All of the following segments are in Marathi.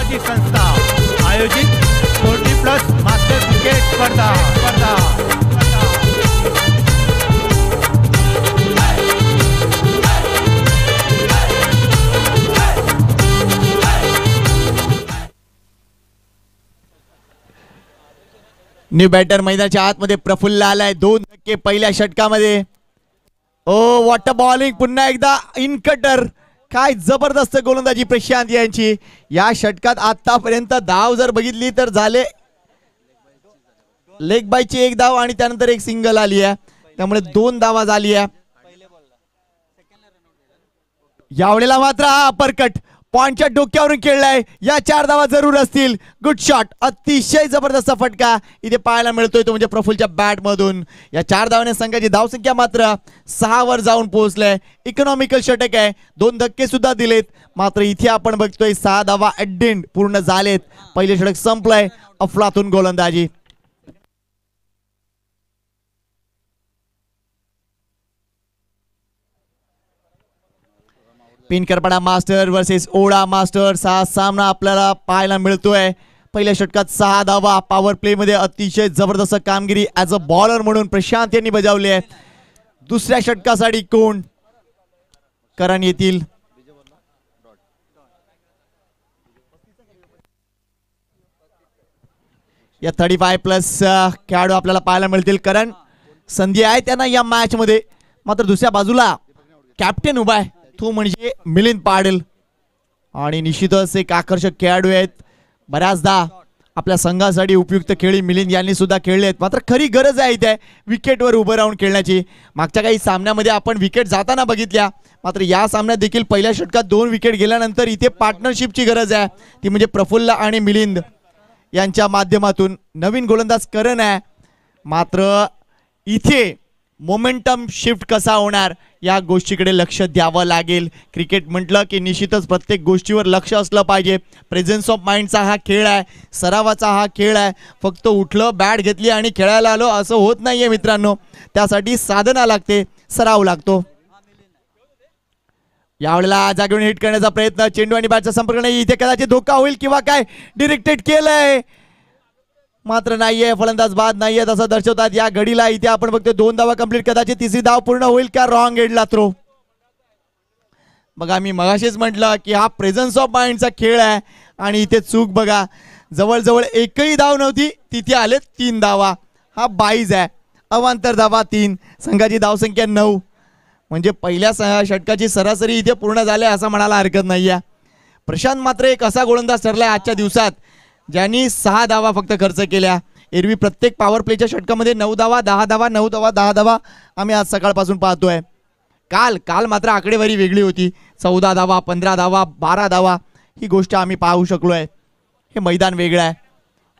सामाजिक संस्था आयोजित 40+ मास्टर क्रिकेट स्पर्धा न्यू बॅटर मैदानाच्या आतमध्ये प्रफुल्ल आलाय 2 धक्के पहिल्या षटकामध्ये. ओ वॉट अ बॉलिंग, पुन्हा एकदा इन कटर. काय जबरदस्त गोलंदाजी प्रशांत यांची. या षटकात आतापर्यंत धाव जर बघितली तर झाले लेग बायची 1 धाव आणि त्यानंतर 1 सिंगल आली आहे, त्यामुळे 2 धावा झाली आहे. यावेळेला मात्र हा अपरकट पॉइंटच्या डोक्यावरून खेळलाय. या 4 धावा जरूर असतील. गुड शॉट, अतिशय जबरदस्त फटका इथे पाहायला मिळतोय तो म्हणजे प्रफुल्लच्या बॅट मधून. या 4 धावाने संघाची धावसंख्या मात्र 6 वर जाऊन पोहोचले. इकॉनॉमिकल षटक आहे, 2 धक्के सुद्धा दिलेत. मात्र इथे आपण बघतोय 6 धावा ॲट पूर्ण झालेत. पहिले षटक संपलंय. अफलातून गोलंदाजी. पिनकरपाडा मास्टर वर्सेस ओढा मास्टर्स हा सामना आपल्याला पाहायला मिळतोय. पहिल्या षटकात 6 धावा. पॉवर प्ले मध्ये अतिशय जबरदस्त कामगिरी ॲज अ बॉलर म्हणून प्रशांत यांनी बजावली आहे. दुसऱ्या षटकासाठी कोण करण येतील. या 35+ खेळाडू आपल्याला पाहायला मिळतील. करण संधी आहे त्यांना या मॅच मध्ये. मात्र दुसऱ्या बाजूला कॅप्टन उभा आहे, तो म्हणजे मिलिंद पाटील. आणि निश्चितच एक आकर्षक खेळाडू आहेत. बऱ्याचदा आपल्या संघासाठी उपयुक्त खेळी मिलिंद यांनी सुद्धा खेळले आहेत. मात्र खरी गरज आहे इथे विकेटवर उभं राहून खेळण्याची. मागच्या काही सामन्यामध्ये आपण विकेट जाताना बघितल्या, मात्र या सामन्यात देखील पहिल्या षटकात 2 विकेट गेल्यानंतर इथे पार्टनरशिपची गरज आहे, ती म्हणजे प्रफुल्ल आणि मिलिंद यांच्या माध्यमातून. नवीन गोलंदाज करण आहे, मात्र इथे मोमेंटम शिफ्ट कसा होणार या गोष्टीकडे लक्ष द्यावं लागेल. क्रिकेट म्हटलं की निश्चितच प्रत्येक गोष्टीवर लक्ष असलं पाहिजे. प्रेझेन्स ऑफ माइंडचा हा खेळ आहे, सरावाचा हा खेळ आहे. फक्त उठलं, बॅट घेतली आणि खेळायला आलो असं होत नाहीये मित्रांनो. त्यासाठी साधना लागते, सराव लागतो. यावेळेला जागेवर हिट करण्याचा प्रयत्न, चेंडू आणि बॅटचा संपर्क नाही. इथे कदाचित धोका होईल किंवा काय डिरेक्टेड केलंय, मात्र नाहीये. फलंदाज बाद नाहीये असं दर्शवतात या घडीला. इथे आपण बघतोय 2 धावा कंप्लीट. कदाचित तिसरी धाव पूर्ण होईल का. रॉंग एंडला थ्रो. बघा मी मगाशीच म्हटलं की हा प्रेझेन्स ऑफ माइंडचा खेळ आहे आणि इथे चूक बघा. जवळजवळ एकही धाव नव्हती, तिथे आले 3 धावा. हा 22 आहे. अवांतर धावा 3. संघाची धावसंख्या 9. म्हणजे पहिल्या षटकाची सरासरी इथे पूर्ण झाली असं म्हणायला हरकत नाहीये. प्रशांत मात्र एक असा गोलंदाज ठरलाय आजच्या दिवसात ज्यांनी 6 धावा फक्त खर्च केल्या. एरवी प्रत्येक पॉवर प्लेच्या षटकामध्ये 9 धावा, 10 धावा, 9 धावा, 10 धावा आम्ही आज सकाळपासून पाहतोय. काल मात्र आकडेवारी वेगळी होती. 14 धावा, 15 धावा, 12 धावा ही गोष्ट आम्ही पाहू शकलोय. हे मैदान वेगळं आहे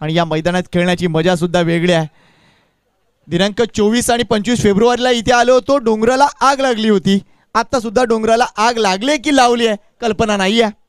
आणि या मैदानात खेळण्याची मजा सुद्धा वेगळी आहे. दिनांक 24 आणि 25 फेब्रुवारीला इथे आलो होतो. डोंगराला आग लागली होती. आता सुद्धा डोंगराला आग लागली की लावली आहे कल्पना नाही आहे.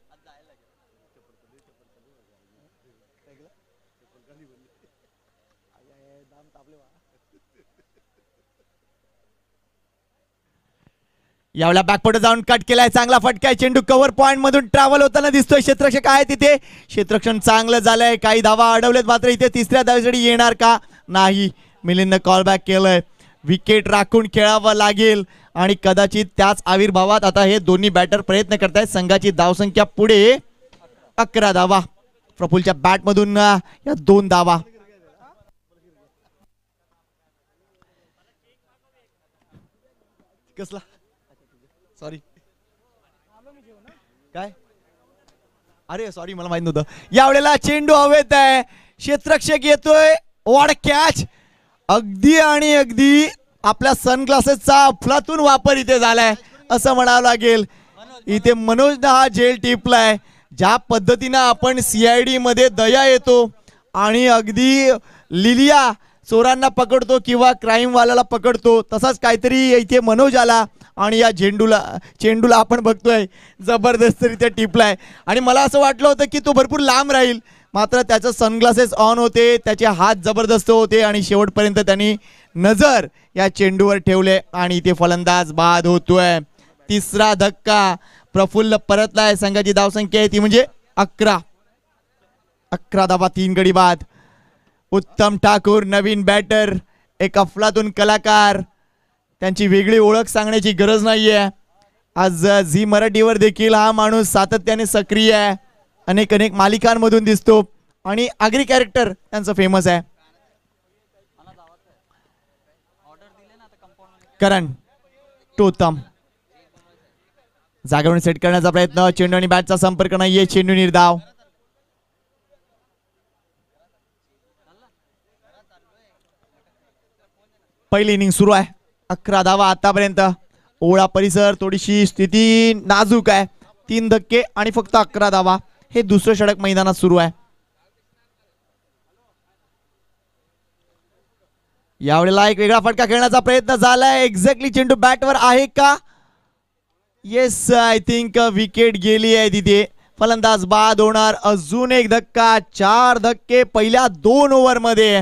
यावेळेला बॅकफुट जाऊन कट केलाय. चांगला फटका आहे. चेंडू कव्हर पॉइंट मधून ट्रॅव्हल होताना दिसतोय. क्षेत्ररक्षक आहे तिथे. क्षेत्ररक्षण चांगलं झालंय. काही धावा अडवलेत, मात्र इथे तिसऱ्या धावेसाठी येणार का नाही. मिलिंदने कॉल बॅक केलंय. विकेट राखून खेळावं लागेल आणि कदाचित त्याच आविर्भावात आता हे दोन्ही बॅटर प्रयत्न करतायत. संघाची धावसंख्या पुढे 11 धावा. प्रफुल्लच्या बॅट मधून या 2 धावा. कसला सॉरी काय अरे सॉरी मला माहित नव्हतं. यावेळेला चेंडू हवेत आहे. क्षेत्ररक्षक येतोय. What catch. अगदी आणि अगदी आपल्या सनग्लासेसचा अफलातून वापर इथे झालाय असं म्हणावं लागेल. इथे मनोजने हा झेल टिपलाय. ज्या पद्धतीनं आपण CID मध्ये दया येतो आणि अगदी लिलिया चोरांना पकडतो किंवा क्राईम वाल्याला पकडतो, तसाच काहीतरी इथे मनोज आला आणि या चेंडूला आपण बघतोय जबरदस्तरित्या टिपलाय. आणि मला असं वाटलं होतं की तो भरपूर लांब राहील, मात्र त्याचे सनग्लासेस ऑन होते, त्याचे हात जबरदस्त होते आणि शेवटपर्यंत त्यांनी नजर या चेंडूवर ठेवले आणि इथे फलंदाज बाद होतोय. तिसरा धक्का. प्रफुल्ल परतलाय. संघाची धावसंख्या आहे ती म्हणजे 11. 11 धावा 3 गडी बाद. उत्तम ठाकूर नवीन बॅटर, एक अफलातून कलाकार. त्यांची वेगळी ओळख सांगण्याची गरज नाहीये. आज झी मराठीवर देखील हा माणूस सातत्याने सक्रिय आहे. अनेक मालिकांमधून दिसतो आणि आगरी कॅरेक्टर त्यांचं फेमस आहे. करण टोतम जागेवरून सेट करण्याचा प्रयत्न. चेंडू आणि बॅटचा संपर्क नाहीये. चेंडू निर्धाव. पहिली इनिंग सुरू आहे. 11 धावा आतापर्यंत. ओळा परिसर थोडीशी स्थिती नाजूक आहे. 3 धक्के आणि फक्त 11 धावा. हे दुसरं षटक मैदानात सुरू आहे. यावेळेला एक वेगळा फटका खेळण्याचा प्रयत्न झालाय. एक्झॅक्टली चेंडू बॅटवर आहे का? येस, आय थिंक विकेट गेली आहे तिथे. फलंदाज बाद होणार. अजून एक धक्का. 4 धक्के पहिल्या 2 ओव्हर मध्ये.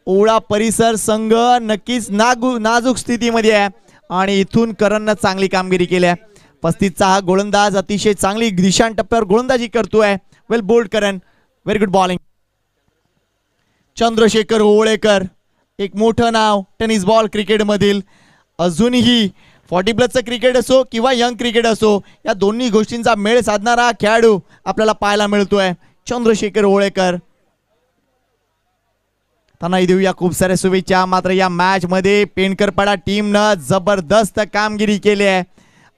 ओळा परिसर संघ नक्कीच नाजूक स्थितीमध्ये आहे आणि इथून करणनं चांगली कामगिरी केली आहे. 35चा हा गोलंदाज अतिशय चांगली दिशान टप्प्यावर गोलंदाजी करतोय. वेल बोल्ड करण, व्हेरी गुड बॉलिंग. चंद्रशेखर होळेकर एक मोठं नाव टेनिस बॉल क्रिकेट मधील. अजूनही 40+ क्रिकेट असो किंवा यंग क्रिकेट असो, या दोन्ही गोष्टींचा मेळ साधणारा खेळाडू आपल्याला पाहायला मिळतोय चंद्रशेखर होळेकर. त्यांनाही देऊया खूप साऱ्या शुभेच्छा. मात्र या मॅच मध्ये पेंडकरपाडा टीमनं जबरदस्त कामगिरी केली आहे.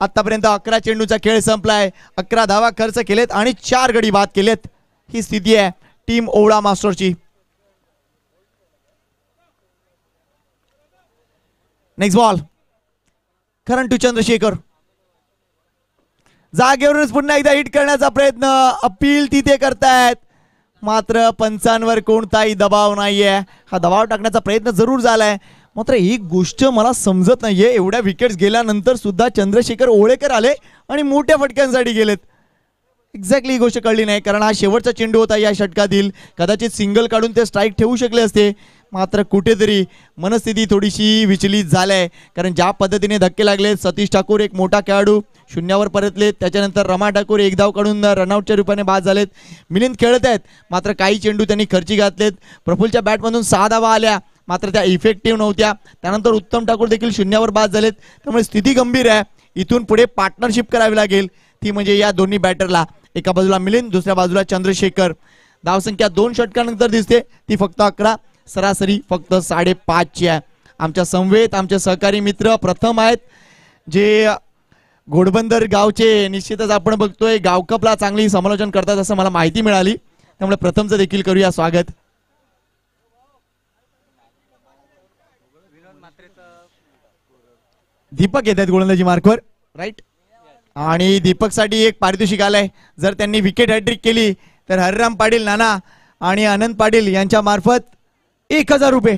आतापर्यंत 11 चेंडूचा खेळ संपलाय. 11 धावा खर्च केलेत आणि 4 गडी बाद केलेत. ही स्थिती आहे टीम ओळा मास्टरची. Next ball. Karan to Chandrashekhar. जागेवरूनच पुन्हा एकदा हिट करण्याचा प्रयत्न. अपील तिथे करतायत. मात्र पंचांवर कोणताही दबाव नाहीये. हा दबाव टाकण्याचा प्रयत्न जरूर झालाय. मात्र एक गोष्ट मला समजत नाहीये, एवढ्या विकेट्स गेल्यानंतर सुद्धा चंद्रशेखर होळेकर आले आणि मोठ्या फटक्यांसाठी गेलेत. एक्झॅक्टली ही गोष्ट कळली नाही, कारण हा शेवटचा चेंडू होता या षटकातील. कदाचित सिंगल काढून ते स्ट्राईक ठेवू शकले असते. मात्र कुठेतरी मनस्थिती थोडीशी विचलित झाली, कारण ज्या पद्धतीने धक्के लागले. सतीश ठाकूर एक मोठा खेळाडू शून्यावर परतलेत. त्याच्यानंतर रमा ठाकूर एक धाव काढून रनआउटच्या रूपाने बाद झालेत. मिलिंद खेळत आहेत, मात्र काही चेंडू त्यांनी खर्ची घातलेत. प्रफुल्लच्या बॅटमधून 6 धावा आल्या, मात्र त्या इफेक्टिव्ह नव्हत्या. त्यानंतर उत्तम ठाकूर देखील शून्यावर बाद झालेत. त्यामुळे स्थिती गंभीर आहे. इथून पुढे पार्टनरशिप करावी लागेल. ती म्हणजे या दोन्ही बॅटरला, एका बाजूला मिलिंद, दुसऱ्या बाजूला चंद्रशेखर. धावसंख्या 2 षटकानंतर दिसते ती फक्त 11, सरासरी फक्त 5.5ची आहे. आमच्या समवेत आमचे सहकारी मित्र प्रथम आहेत, जे घोडबंदर गावचे. निश्चितच आपण बघतोय गावकपला चांगली समालोचन करतात असं मला माहिती मिळाली. त्यामुळे प्रथमचं देखील करूया स्वागत. दीपक येत आहेत गोलंदाजी मार्कवर, राईट. आणि दीपक साठी एक पारितोषिक आलंय. जर त्यांनी विकेट हॅट्रिक केली तर हरिराम पाटील, नाना आणि आनंद पाटील यांच्या मार्फत 1000 रुपये.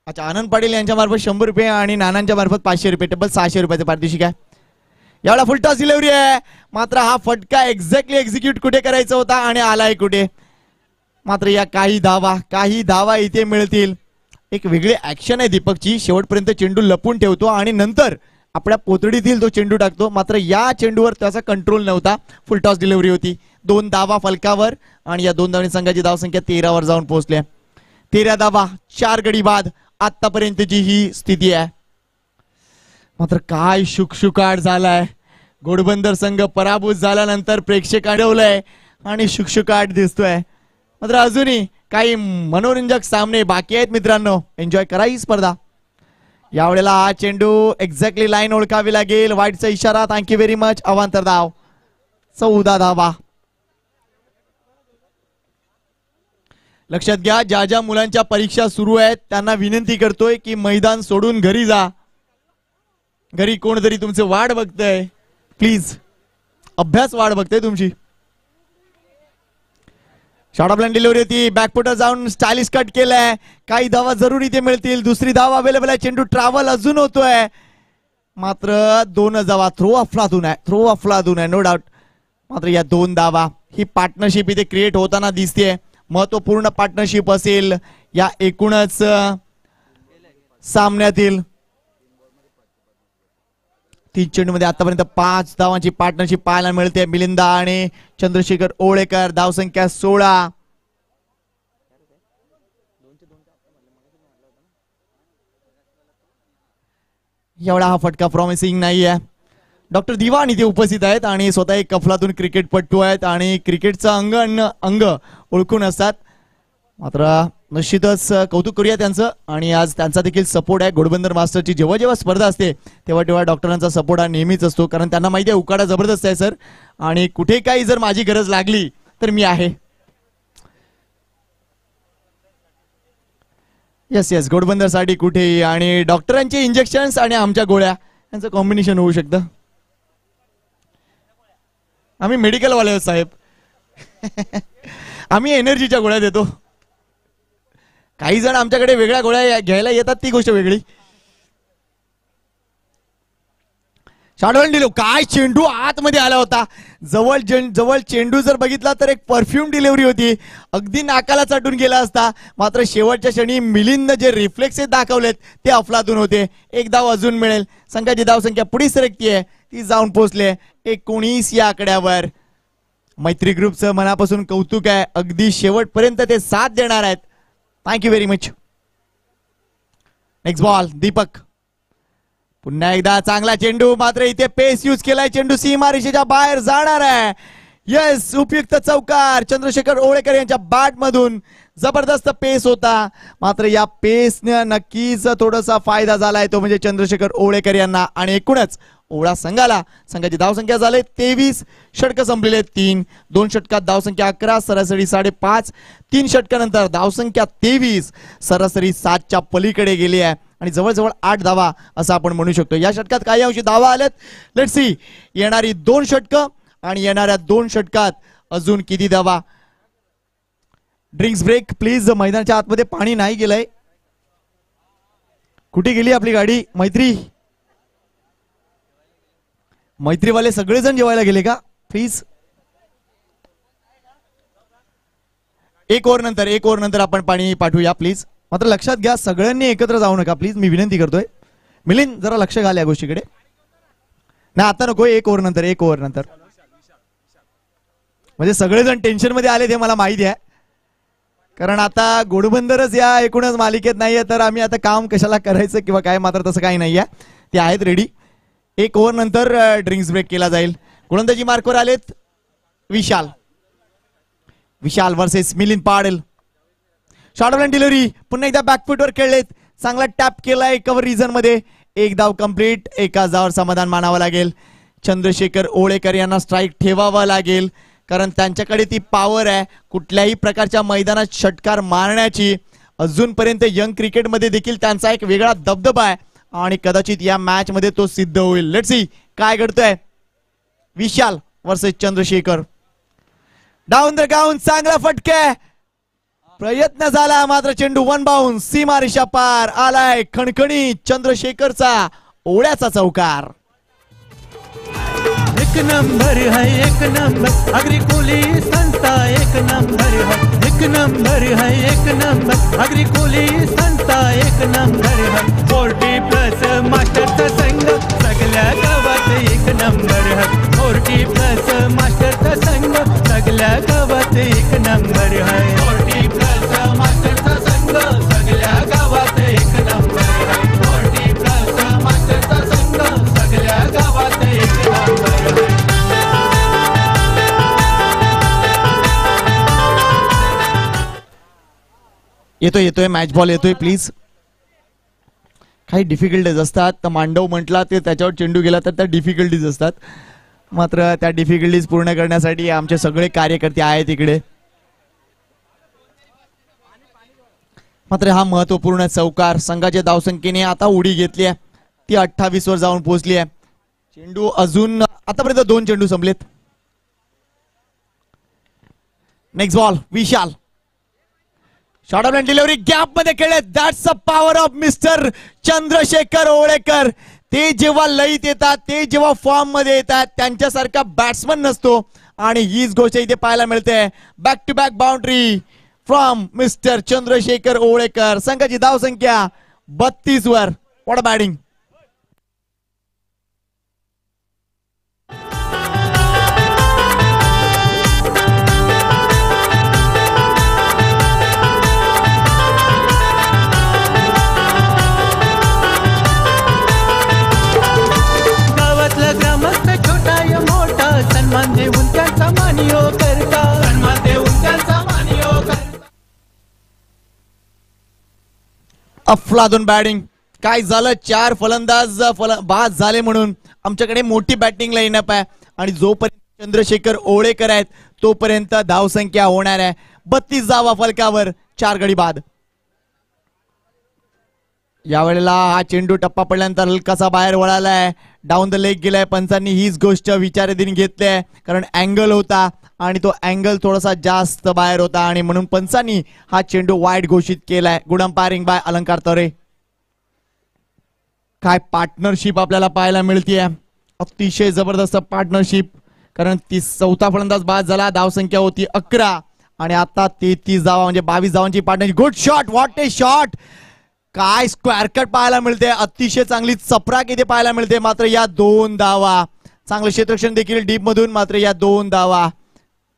अच्छा, आनंद पाटील यांच्या मार्फत 100 रुपये आणि नानांच्या मार्फत 500 रुपये, टेबल 600 रुपयाचे पारितोषिक आहे. यावेळेला फुल टॉस डिलिव्हरी आहे. मात्र हा फटका एक्झॅक्टली एक्झिक्यूट कुठे करायचा होता आणि आलाय कुठे. मात्र या काही धावा इथे मिळतील. एक वेगळी ऍक्शन आहे दीपकची. शेवटपर्यंत चेंडू लपून ठेवतो आणि नंतर आपल्या पोतडीतील तो चेंडू टाकतो. मात्र या चेंडूवर त्याचा कंट्रोल नव्हता. फुल टॉस डिलिव्हरी होती. 2 धावा फलकावर आणि या 2 धावांनी संघाची धावसंख्या 13 वर जाऊन पोहोचल्या. 13 धावा 4 गडी बाद आतापर्यंतची ही स्थिती आहे. मात्र काय शुकशुकाट झालाय. घोडबंदर संघ पराभूत झाल्यानंतर प्रेक्षक अडवलंय आणि शुकशुकाट दिसतोय. मात्र अजूनही काही मनोरंजक सामने बाकी आहेत मित्रांनो. एन्जॉय करा ही स्पर्धा. यावेळेला हा चेंडू एक्झॅक्टली लाईन ओळखावी लागेल. वाईटचा इशारा. Thank you very much. अवांतर धाव. 14 धावा. लक्षात घ्या, ज्या ज्या मुलांच्या परीक्षा सुरू आहेत त्यांना विनंती करतोय की मैदान सोडून घरी जा. घरी कोणतरी तुमचे वाट बघतंय. प्लीज, अभ्यास वाट बघतंय तुमची. शॉर्ट ऑफ लाईन डिलिव्हरी होती. बॅकफुटर जाऊन स्टायलिश कट केलाय. काही धावा जरूर इथे मिळतील. दुसरी धाव अवेलेबल आहे. चेंडू ट्रॅव्हल अजून होतोय. मात्र 2 धावा. थ्रो अफलातून आहे, नो डाऊट. मात्र या 2 धावा, ही पार्टनरशिप इथे क्रिएट होताना दिसते. महत्वपूर्ण पार्टनरशिप असेल या एकूणच सामन्यातील. 3 चेंडूमध्ये आतापर्यंत 5 धावांची पार्टनरशिप पाहायला मिळते. मिलिंदा आणि चंद्रशेखर होळेकर. धावसंख्या 16. एवढा हा फटका प्रॉमिसिंग नाही आहे. डॉक्टर दिवाण इथे उपस्थित आहेत आणि स्वतः एक अफलातून क्रिकेटपटू आहेत आणि क्रिकेटचं अंग ओळखून असतात. मात्र निश्चितच कौतुक करूया त्यांचं. आणि आज त्यांचा देखील सपोर्ट आहे. घोडबंदर मास्टरची जेव्हा जेव्हा स्पर्धा असते तेव्हा डॉक्टरांचा सपोर्ट हा नेहमीच असतो, कारण त्यांना माहिती आहे उकाडा जबरदस्त आहे सर, आणि कुठे काही जर माझी गरज लागली तर मी आहे. येस घोडबंदरसाठी कुठेही, आणि डॉक्टरांचे इंजेक्शन्स आणि आमच्या गोळ्या यांचं कॉम्बिनेशन होऊ शकतं. आम्ही मेडिकलवाले आहोत साहेब. आम्ही एनर्जीच्या गोळ्या देतो. काही जण आमच्याकडे वेगळ्या गोळ्या घ्यायला येतात, ती गोष्ट वेगळी. शाडवण दिलो काय चेंडू आतमध्ये आला होता. जवळ चेंडू जर बघितला तर एक परफ्यूम डिलिव्हरी होती, अगदी नाकाला चटून गेला असता. मात्र शेवटच्या क्षणी मिलिंदने जे रिफ्लेक्सेस दाखवलेत ते अफलातून होते. एक धाव अजून मिळेल. संघाची धावसंख्या पुढे सरकतीये, ती जाऊन पोहोचले 19 या आकड्यावर. मैत्री ग्रुपचं मनापासून कौतुक आहे. अगदी शेवटपर्यंत ते साथ देणार आहेत. Thank you very much. Next ball Deepak. पुन्हा एकदा चांगला चेंडू, मात्र इथे पेस यूज केलाय. चेंडू सीमारेषेच्या बाहेर जाणार आहे. येस उपयुक्त चौकार चंद्रशेखर ओळेकर यांच्या बॅट मधून. जबरदस्त पेस होता, मात्र या पेसने नक्कीच थोडासा फायदा झालाय, तो म्हणजे चंद्रशेखर ओळेकर यांना. आणि एकूणच ओळा संघाची धावसंख्या झाले 23. षटक संपलेले 3. 2 षटकात धावसंख्या 11, सरासरी 5.5. 3 षटकानंतर धावसंख्या 23, सरासरी 7च्या पलीकडे गेली आहे आणि जवळजवळ 8 धावा असं आपण म्हणू शकतो. या षटकात काही अंशी धावा आल्यात. लेट्स सी येणारी 2 षटकं आणि येणाऱ्या 2 षटकात अजून किती धावा. Drinks break please. मैदानाच्या आतमध्ये पाणी नाही गेलंय. कुठे गेली आपली गाडी. मैत्रीवाले सगळेजण जेवायला गेले का प्लीज. एक ओव्हर नंतर आपण पाणी पाठवूया प्लीज. मात्र लक्षात घ्या सगळ्यांनी एकत्र जाऊ नका प्लीज, मी विनंती करतोय. मिलिंद जरा लक्ष घाल या गोष्टीकडे. नाही आता नको, एक ओव्हर नंतर. म्हणजे सगळेजण टेन्शन मध्ये आले ते मला माहिती आहे, कारण आता घोडबंदरच या एकूणच मालिकेत नाहीये, तर आम्ही आता काम कशाला करायचं किंवा काय. मात्र तसं काही नाहीये, ते आहेत रेडी. एक ओव्हर नंतर ड्रिंक्स ब्रेक केला जाईल. गोलंदाजी मार्कवर आलेत विशाल वर्सेस मिलिंद पाडेल. शॉर्ट ऑन डिलिव्हरी, पुन्हा एकदा बॅकफुटवर खेळलेत. चांगला टॅप केलाय कव्हर रिजन मध्ये. एक धाव कंप्लीट. एका धावावर समाधान मानावं लागेल. चंद्रशेखर ओळेकर यांना स्ट्राईक ठेवावं लागेल, कारण त्यांच्याकडे ती पॉवर आहे कुठल्याही प्रकारच्या मैदानात षटकार मारण्याची. अजूनपर्यंत यंग क्रिकेटमध्ये देखील त्यांचा एक वेगळा दबदबा आहे आणि कदाचित या मॅच मध्ये तो सिद्ध होईल. लेट्स सी काय घडतंय. Vishal versus Chandrashekhar. Down the ground, चांगला फटके. प्रयत्न झाला मात्र चेंडू 1 बाउन्स. सीमारेषा पार आलाय. खणखणी चंद्रशेखरचा ओळ्याचा चौकार. एक नंबर है, एक नंबर अग्रिकुली संस्था. एक नंबर है, एक नंबर है, एक नंबर अग्रिकुली संस्था. एक नंबर है. 40+ मास्टरचा संघ सगळ्या गावात एक नंबर है. 40+ मास्टरचा संघ सगळ्या गावात एक नंबर है. 40+ मास्टरचा संघ सगळ्या गावात एक नंबर है. 40+ मास्टरचा संघ सगळ्या गावात एक नंबर है. येतोय मॅच बॉल येतोय प्लीज. काही डिफिकल्टीज असतात, तर मांडव म्हटला ते त्याच्यावर चेंडू गेला तर त्या डिफिकल्टीज असतात. मात्र त्या डिफिकल्टीज पूर्ण करण्यासाठी आमचे सगळे कार्यकर्ते आहेत इकडे. मात्र हा महत्वपूर्ण चौकार. संघाच्या धावसंख्येने आता उडी घेतली आहे, ती 28 वर जाऊन पोहोचली आहे. चेंडू अजून आतापर्यंत 2 चेंडू संपलेत. Next ball Vishal. Short of delivery gap मध्ये खेळले. That's a power of mister Chandrashekhar Olekar. ते जेव्हा लयीत येतात, ते जेव्हा फॉर्म मध्ये येतात, त्यांच्यासारखा बॅट्समन नसतो आणि हीच गोष्ट इथे पाहायला मिळते. Back to back boundary from mister Chandrashekhar Olekar. संघाची धावसंख्या 32 वर. What a batting. अफलातून बॅटिंग. काय झालं, 4 फलंदाज बाद झाले म्हणून आमच्याकडे मोठी बॅटिंग लाईनअप आहे आणि जोपर्यंत चंद्रशेखर ओळेकर आहेत तोपर्यंत धावसंख्या होणार आहे 32 धावा फलकावर, 4 गडी बाद. यावेळेला हा चेंडू टप्पा पडल्यानंतर हलकासा बाहेर वळालाय, डाऊन द लेग गेलाय. पंचांनी हीच गोष्ट विचाराधीन घेतली आहे कारण अँगल होता आणि तो अँगल थोडासा जास्त बाहेर होता आणि म्हणून पंचांनी हा चेंडू वाईड घोषित केलाय. गुड अंपायरिंग बाय अलंकार तरे. काय पार्टनरशिप आपल्याला पाहायला मिळते, अतिशय जबरदस्त पार्टनरशिप. कारण 4था फलंदाज बाद झाला, धावसंख्या होती 11 आणि आता 33 धावा म्हणजे 22 धावांची partnership. Good shot, what A shot. काय स्क्वेअर कट पाहायला मिळते, अतिशय चांगली चपराक इथे पाहायला मिळते. मात्र या 2 धावा, चांगलं क्षेत्ररक्षण देखील डीप मधून, मात्र या 2 धावा.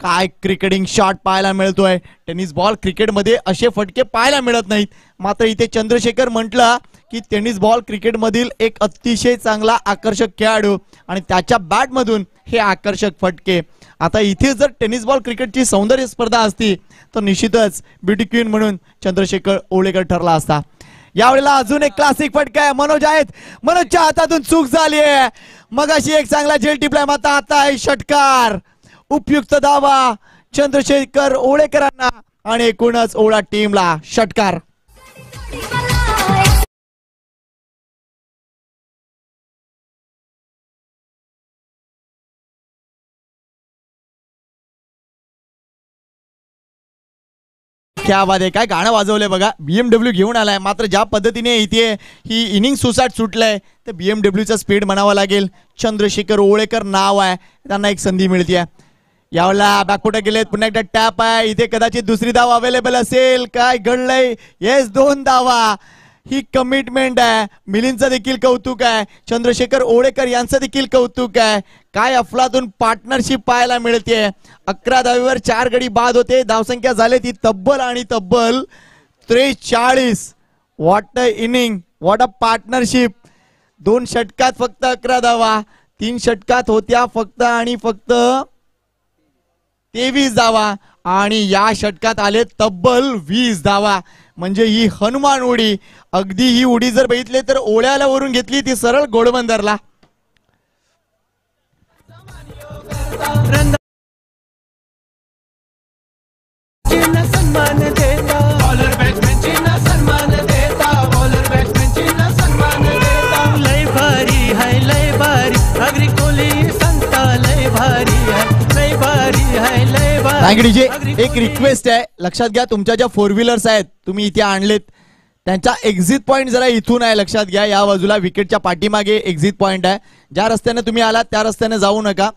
काय क्रिकेटिंग शॉट पाहायला मिळतोय. टेनिस बॉल क्रिकेटमध्ये असे फटके पाहायला मिळत नाहीत, मात्र इथे चंद्रशेखर म्हटलं की टेनिस बॉल क्रिकेटमधील एक अतिशय चांगला आकर्षक खेळाडू आणि त्याच्या बॅटमधून हे आकर्षक फटके. आता इथे जर टेनिस बॉल क्रिकेटची सौंदर्य स्पर्धा असती तर निश्चितच ब्युटी क्वीन म्हणून चंद्रशेखर ओळेकर ठरला असता. यावेळेला अजून एक क्लासिक फटका आहे, मनोज आहेत, मनोजच्या हातातून चूक झाली आहे. मग अशी एक चांगला झेल टिपलाय, मात्र आता आहे षटकार. उपयुक्त धावा चंद्रशेखर ओळेकरांना आणि एकूणच ओळा टीमला षटकार. क्या बात आहे, काय गाणं वाजवलंय बघा. BMW घेऊन आलाय, मात्र ज्या पद्धतीने इथे ही इनिंग सुसाट सुटलंय तर BMWचा स्पीड म्हणावा लागेल. चंद्रशेखर ओळेकर नाव आहे, त्यांना एक संधी मिळते. यावेळेला बॅकफुट गेलेत, पुन्हा एकदा टॅप आहे. इथे कदाचित दुसरी धाव अवेलेबल असेल. काय घडलंय, येस 2 धावा. ही कमिटमेंट आहे. मिलिंदचं देखील कौतुक आहे, चंद्रशेखर ओळेकर यांचं देखील कौतुक आहे. काय अफलातून पार्टनरशिप पाहायला मिळते. 11 धावेवर 4 गडी बाद होते. धावसंख्या झाली ती तब्बल आणि तब्बल 43. What a inning, what a partnership. 2 षटकात फक्त 11 धावा, 3 षटकात होत्या फक्त आणि फक्त 23 धावा आणि या षटकात आले तब्बल 20 धावा. म्हणजे ही हनुमान उडी. अगदी ही उडी जर बघितली तर ओळ्याला वरून घेतली ती सरळ गोडबंदरला. सन्मान देता बॉलर बॅट्समॅनचींना सन्मान देता, बॉलर बॅट्समॅनचींना सन्मान देता. लय भारी है लय भारी, अग्री कोहली संता लय भारी है, लय भारी है लय भारी. एक रिक्वेस्ट आहे, लक्षात घ्या तुमच्या ज्या 4 व्हीलर्स आहेत तुम्ही इथे आणलेत त्यांचा एक्झिट पॉइंट जरा इथून आहे, लक्षात घ्या. या बाजूला विकेटच्या पाठीमागे एक्झिट पॉइंट आहे. ज्या रस्त्याने तुम्ही आलात त्या रस्त्याने जाऊ नका,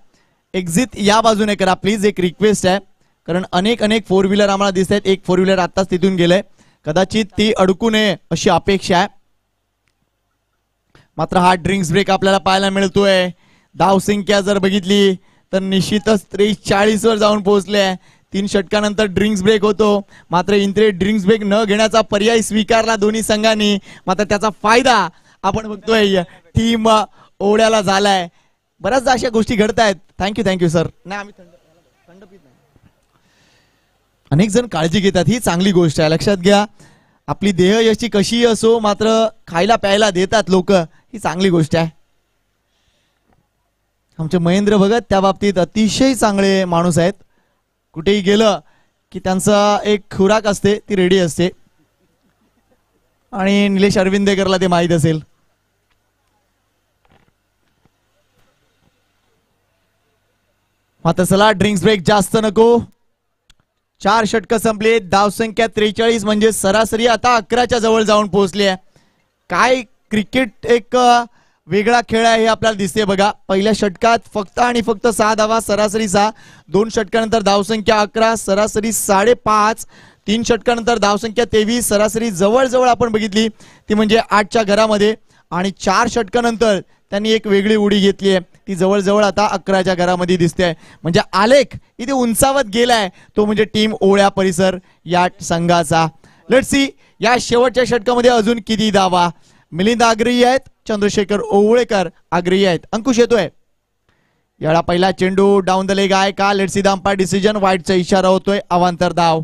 एक्झिट या बाजूने करा प्लीज. एक रिक्वेस्ट आहे कारण अनेक 4 व्हीलर आम्हाला दिसत आहेत. एक 4 व्हीलर आताच तिथून गेले, कदाचित ती अडकू नये अशी अपेक्षा आहे. मात्र हा ड्रिंक्स ब्रेक आपल्याला पाहायला मिळतोय. धावसंख्या जर बघितली तर निश्चितच 43-40 वर जाऊन पोहोचले. 3 षटकानंतर ड्रिंक्स ब्रेक होतो, मात्र इथे ड्रिंक्स ब्रेक न घेण्याचा पर्याय स्वीकारला दोन्ही संघांनी. मात्र त्याचा फायदा आपण बघतोय टीम ओढ्याला झालाय. बऱ्याचदा अशा गोष्टी घडत आहेत. Thank you sir. नाही आम्ही थंड पित नाही. अनेक जण काळजी घेतात, ही चांगली गोष्ट आहे. लक्षात घ्या आपली देह यशी कशी असो मात्र खायला प्यायला देतात लोक, ही चांगली गोष्ट आहे. आमचे महेंद्र भगत त्या बाबतीत अतिशय चांगले माणूस आहेत. कुठेही गेलं की त्यांचा एक खुराक असते ती रेडी असते आणि निलेश अरविंदेकरला ते माहीत असेल. मात्र चला ड्रिंक्स ब्रेक जास्त नको. 4 षटकं संपले, धावसंख्या 43 म्हणजे सरासरी आता 11च्या जवळ जाऊन पोहोचली आहे. काय क्रिकेट एक वेगळा खेळ आहे हे आपल्याला दिसते बघा. पहिल्या षटकात फक्त आणि फक्त 6 धावा, सरासरी 6. 2 षटकानंतर धावसंख्या 11, सरासरी 5.5. 3 षटकानंतर धावसंख्या 23, सरासरी जवळ आपण बघितली ती म्हणजे 8च्या घरामध्ये. आणि 4 षटकानंतर त्यांनी एक वेगळी उडी घेतली आहे, ती जवळ आता 11च्या घरामध्ये दिसते. म्हणजे आलेख इथे उंचावत गेलाय, तो म्हणजे टीम ओळ्या परिसर या संघाचा. लेट्स सी या शेवटच्या षटकामध्ये अजून किती धावा. मिलिंद आग्रही आहेत, चंद्रशेखर ओवळेकर आग्रही आहेत. अंकुश येतोय. याला पहिला चेंडू डाऊन द लेग आहे का. Let's see the umpire decision. वाईटचा इशारा होतोय, अवांतर धाव.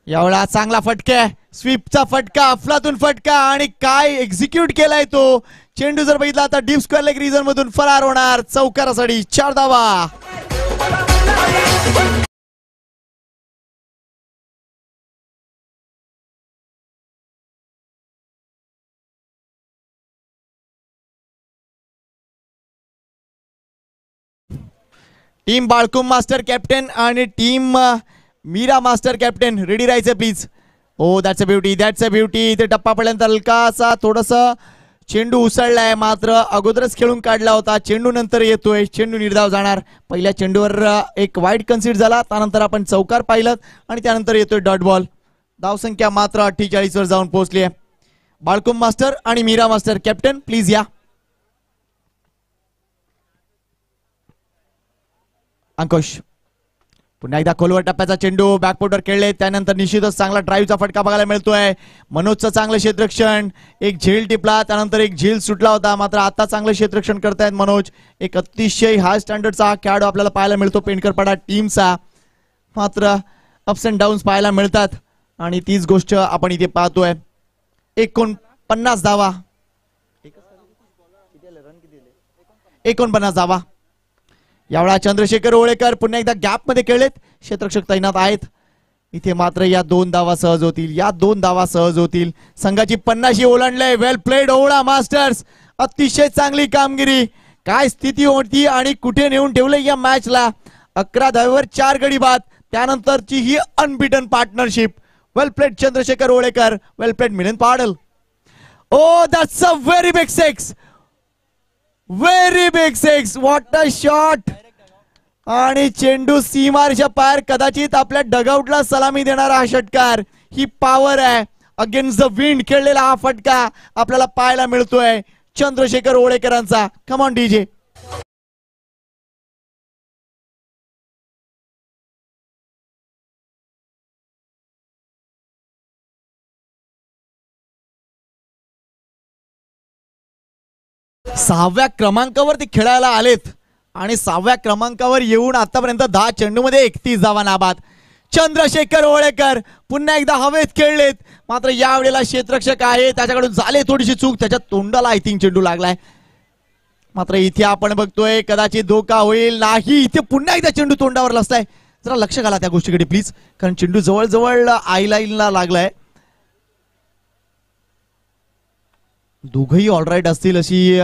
एवढा चांगला फटका, स्वीपचा फटका, अफलातून फटका, आणि काय एक्झिक्यूट केलाय तो चेंडू. जर बघितला आता डीप स्क्वेअर लेग रिजन मधून फरार होणार. चौकारासाठी 4 धावा. टीम बाळकुम मास्टर कॅप्टन आणि team Mira master captain ready राहायचं please. Oh that's a beauty, that's a beauty. इथे टप्पा पडल्यानंतर हलकासा थोडस चेंडू उसळलाय, मात्र अगोदरच खेळून काढला होता. चेंडू नंतर येतोय, चेंडू निर्धाव जाणार. पहिल्या चेंडूवर एक वाईड कन्सिडर झाला, त्यानंतर आपण चौकार पाहिलं आणि त्यानंतर येतोय डॉट बॉल. धावसंख्या मात्र 48 वर जाऊन पोहोचली आहे. बाळकुम मास्टर आणि मीरा मास्टर कॅप्टन प्लीज या. अंकुश पुन्हा एकदा खोलवर टप्प्याचा चेंडू बॅकफुटवर खेळले, त्यानंतर निश्चितच चांगला ड्राईव्हचा फटका बघायला मिळतोय. मनोजचं चांगलं क्षेत्ररक्षण, एक झेल टिपला, त्यानंतर एक झेल सुटला होता, मात्र आता चांगलं क्षेत्ररक्षण करतायत मनोज. एक अतिशय हाय स्टँडर्डचा खेळाडू आपल्याला पाहायला मिळतो पेंडकरपाडा टीमचा. मात्र अप्स अँड डाऊन्स पाहायला मिळतात आणि तीच गोष्ट आपण इथे पाहतोय. 49 धावा, 49 धावा. यावेळा चंद्रशेखर ओळेकर पुन्हा एकदा गॅप मध्ये खेळलेत, क्षेत्ररक्षक तैनात आहेत. इथे मात्र या 2 धावा सहज होतील, या 2 धावा सहज होतील. संघाची 50 ओलांडले. वेल प्लेड ओवळा मास्टर्स, अतिशय चांगली कामगिरी. काय स्थिती होती आणि कुठे नेऊन ठेवले या मॅचला. 11 धावेवर 4 गडी बाद, त्यानंतरची ही unbeaten partnership. Well played Chandrashekhar Olekar, well played Milind Padal. Oh that's a very big six, very big six. What a shot. आणि चेंडू सीमारेषा पार, कदाचित आपल्या डगआउटला सलामी देणारा हा षटकार. ही पॉवर आहे. अगेन्स्ट द विंड खेळलेला हा फटका आपल्याला पाहायला मिळतोय चंद्रशेखर ओळेकरांचा. Come on DJ. सहाव्या क्रमांकावर ते खेळायला आलेत आणि 6व्या क्रमांकावर येऊन आतापर्यंत 10 चेंडूमध्ये 31 धावा नाबाद. चंद्रशेखर ओळेकर पुन्हा एकदा हवेत खेळलेत, मात्र यावेळेला क्षेत्ररक्षक आहे त्याच्याकडून झाले थोडीशी चूक, त्याच्या तोंडाला आय थिंक चेंडू लागलाय. मात्र इथे आपण बघतोय कदाचित धोका होईल. नाही, इथे पुन्हा एकदा चेंडू तोंडावर लसलाय. जरा लक्ष घाला त्या गोष्टीकडे प्लीज, कारण चेंडू जवळ आय लाईनला लागलाय. दोघही ऑलराईट असतील अशी,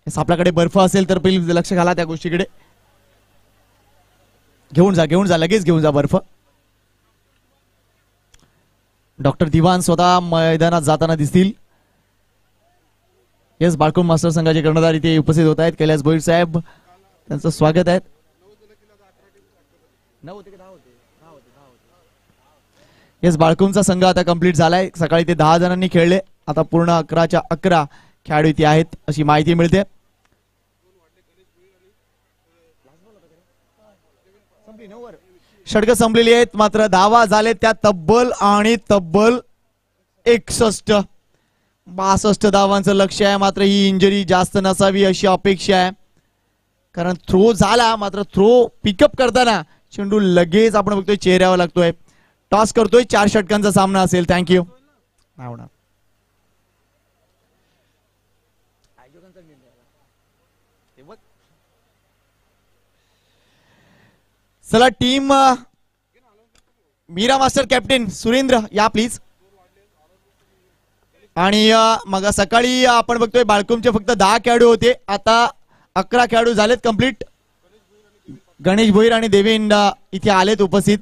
आपल्याकडे बर्फ असेल तर प्लीज लक्ष घाला त्या गोष्टीकडे. घेऊन जा लगेच घेऊन जा बर्फ. डॉक्टर दिवान स्वतः मैदानात जाताना दिसतील. येस, बाळकुम मास्टर संघाचे कर्णधार इथे उपस्थित होत आहेत. कैलास भोईर साहेब, त्यांचं स्वागत आहे. येस, बाळकुमचा संघ आता कंप्लीट झालाय. सकाळी ते 10 जणांनी खेळले, आता पूर्ण 11च्या 11 खेळाडू इथे आहेत अशी माहिती मिळते. षटकं संपलेली आहेत, मात्र धावा झाले त्या तब्बल 61. 62 धावांचं लक्ष आहे. मात्र ही इंजरी जास्त नसावी अशी अपेक्षा आहे, कारण थ्रो झाला, मात्र थ्रो पिकअप करताना चेंडू लगेच आपण बघतोय चेहऱ्यावर लागतोय. टॉस करतोय, 4 षटकांचा सामना असेल. थँक्यू. चला, team Mira master captain Surendra या प्लीज. आणि मग सकाळी आपण बघतोय बाळकुमचे फक्त 10 खेळाडू होते, आता 11 खेळाडू झालेत कंप्लीट. गणेश भोईर आणि देवेंद्र इथे आलेत उपस्थित.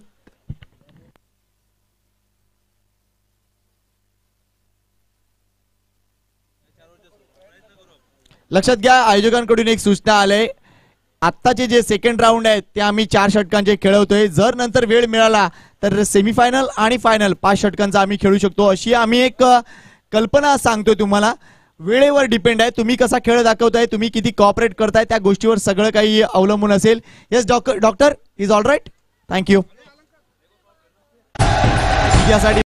लक्षात घ्या, आयोजकांकडून एक सूचना आले, आत्ताचे जे सेकंड राऊंड आहेत ते आम्ही 4 षटकांचे खेळवतोय. जर नंतर वेळ मिळाला तर सेमीफायनल आणि फायनल 5 षटकांचा आम्ही खेळू शकतो, अशी आम्ही एक कल्पना सांगतोय तुम्हाला. वेळेवर डिपेंड आहे, तुम्ही कसा खेळ दाखवताय, तुम्ही किती कॉपरेट करताय, त्या गोष्टीवर सगळं काही अवलंबून असेल. Yes doctor is all right. Thank you. यासाठी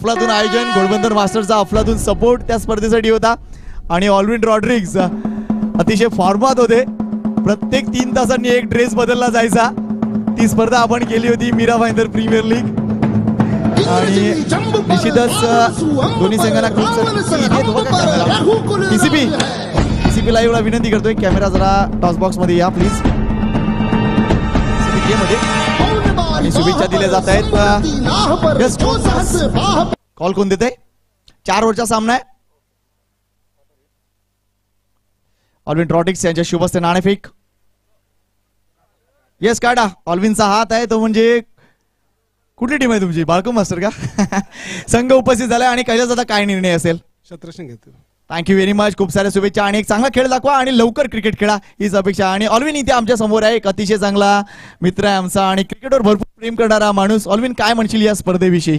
अफलातून आयोजन, घोडबंदर मास्टर्सचा अफलातून सपोर्ट त्या स्पर्धेसाठी होता. आणि ऑल्विन रॉड्रिग्स अतिशय फॉर्मात होते. प्रत्येक 3 तासांनी एक ड्रेस बदलला जायचा. ती स्पर्धा आपण केली होती मीरा भाईंदर प्रीमियर लीग. आणि निश्चितच दोन्ही संघांना खूप पीसीपी लाईव्हला विनंती करतोय, कॅमेरा जरा टॉस बॉक्स मध्ये या प्लीज. आणि शुभेच्छा दिल्या जात आहेत. कॉल कोण देते? 4 ओव्हरचा सामना आहे. ऑल्विन रॉड्रिग्स यांच्या शुभ हस्ते नाणेफेक. येस काढा. ऑल्विनचा हात आहे तो म्हणजे कुठली टीम आहे तुमची? बाळकम मास्टर का? संघ उपस्थित झालाय आणि कैलास आता काय निर्णय असेल? शत्रक्षण घेतो. Thank you very much. खूप साऱ्या शुभेच्छा आणि एक चांगला खेळ दाखवा आणि लवकर क्रिकेट खेळा हीच अपेक्षा. आणि ऑल्विन इथे आमच्या समोर आहे, एक अतिशय चांगला मित्र आहे आमचा आणि क्रिकेटवर भरपूर प्रेम करणारा माणूस. ऑल्विन काय म्हणशील या स्पर्धेविषयी?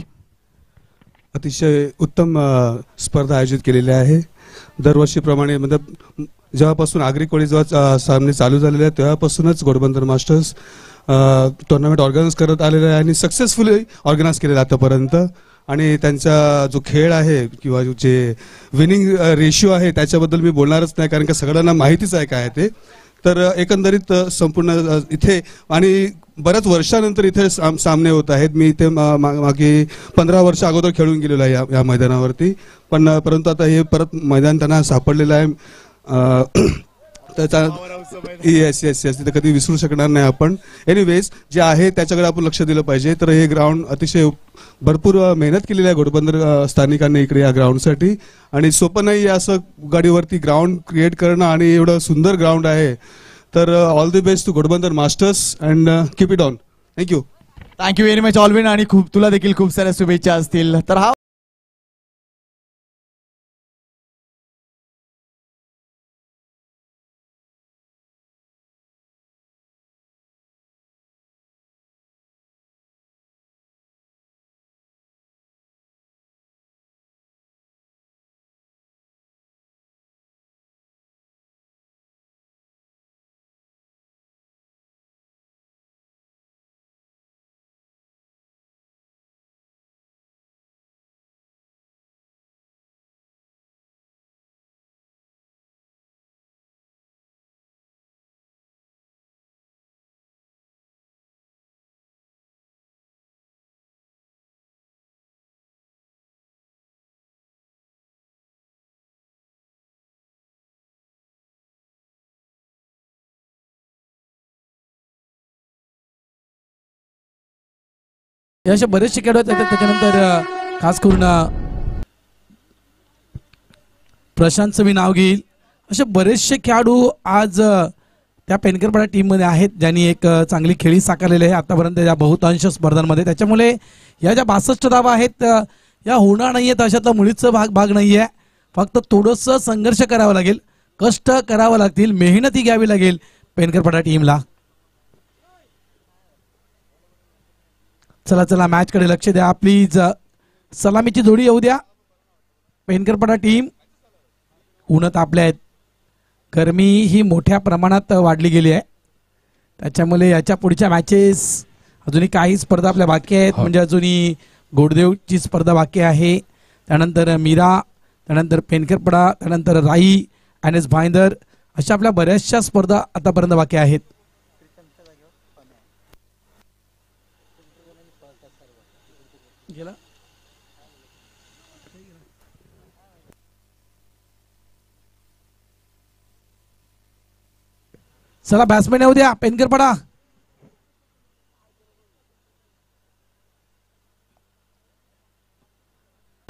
अतिशय उत्तम स्पर्धा आयोजित केलेली आहे. दरवर्षीप्रमाणे मतलब जेव्हापासून आगरी कोळी जेव्हा सामने चालू झालेले आहेत तेव्हापासूनच घोडबंदर मास्टर्स टुर्नामेंट ऑर्गनाइज करत आलेलं आहे आणि सक्सेसफुली ऑर्गनाइज केलेलं आतापर्यंत. आणि त्यांचा जो खेळ आहे किंवा जे विनिंग रेशिओ आहे त्याच्याबद्दल मी बोलणारच नाही, कारण का सगळ्यांना माहितीच आहे काय ते. तर एकंदरीत संपूर्ण इथे आणि बऱ्याच वर्षानंतर इथे सामने होत आहेत. मी इथे मागे 15 वर्ष अगोदर खेळून गेलेलो आहे या मैदानावरती. परंतु आता हे परत मैदान त्यांना सापडलेलं आहे. त्याचा येस येस येस तिथे कधी विसरू शकणार नाही आपण. एनिवेज जे आहे त्याच्याकडे आपण लक्ष दिलं पाहिजे. तर हे ग्राउंड अतिशय भरपूर मेहनत केलेली आहे घोडबंदर स्थानिकांनी इकडे या ग्राउंडसाठी. आणि सोपं नाही असं गाडीवरती ग्राउंड क्रिएट करणं आणि एवढं सुंदर ग्राउंड आहे. तर all the best to Ghodbunder masters and keep it on. Thank you. Thank you very much Alwin आणि तुला देखील खूप साऱ्या शुभेच्छा असतील. तर हा असे बरेचसे खेळ होते. त्याच्यानंतर खास करून प्रशांतचं मी नाव घेईल. असे बरेचसे खेळाडू आज त्या पेनकरपाडा टीममध्ये आहेत ज्यांनी एक चांगली खेळी साकारलेली आहे आतापर्यंत या बहुतांश स्पर्धांमध्ये. त्याच्यामुळे या ज्या 62 धावा आहेत या होणार नाही आहेत अशातला मुळीच भाग नाही आहे. फक्त थोडंसं संघर्ष करावा लागेल, कष्ट करावं लागतील, मेहनती घ्यावी लागेल पेनकरपाडा टीमला. चला चला मॅच कडे लक्ष द्या प्लीज. सलामीची जोडी येऊ द्या. पेनकरपाडा टीम उन्हात आपल्या आहेत. गरमी ही मोठ्या प्रमाणात वाढली गेली आहे. त्याच्यामुळे याच्या पुढच्या मॅचेस अजूनही काही स्पर्धा आपल्या बाकी आहेत. म्हणजे अजूनही गोडदेवची स्पर्धा बाकी आहे, त्यानंतर मीरा, त्यानंतर पेनकरपाडा, त्यानंतर राई NS भाईंदर, अशा आपल्या बऱ्याचशा स्पर्धा आतापर्यंत बाकी आहेत. चला बॅट्समॅन येऊ द्या पेनकरपाडा.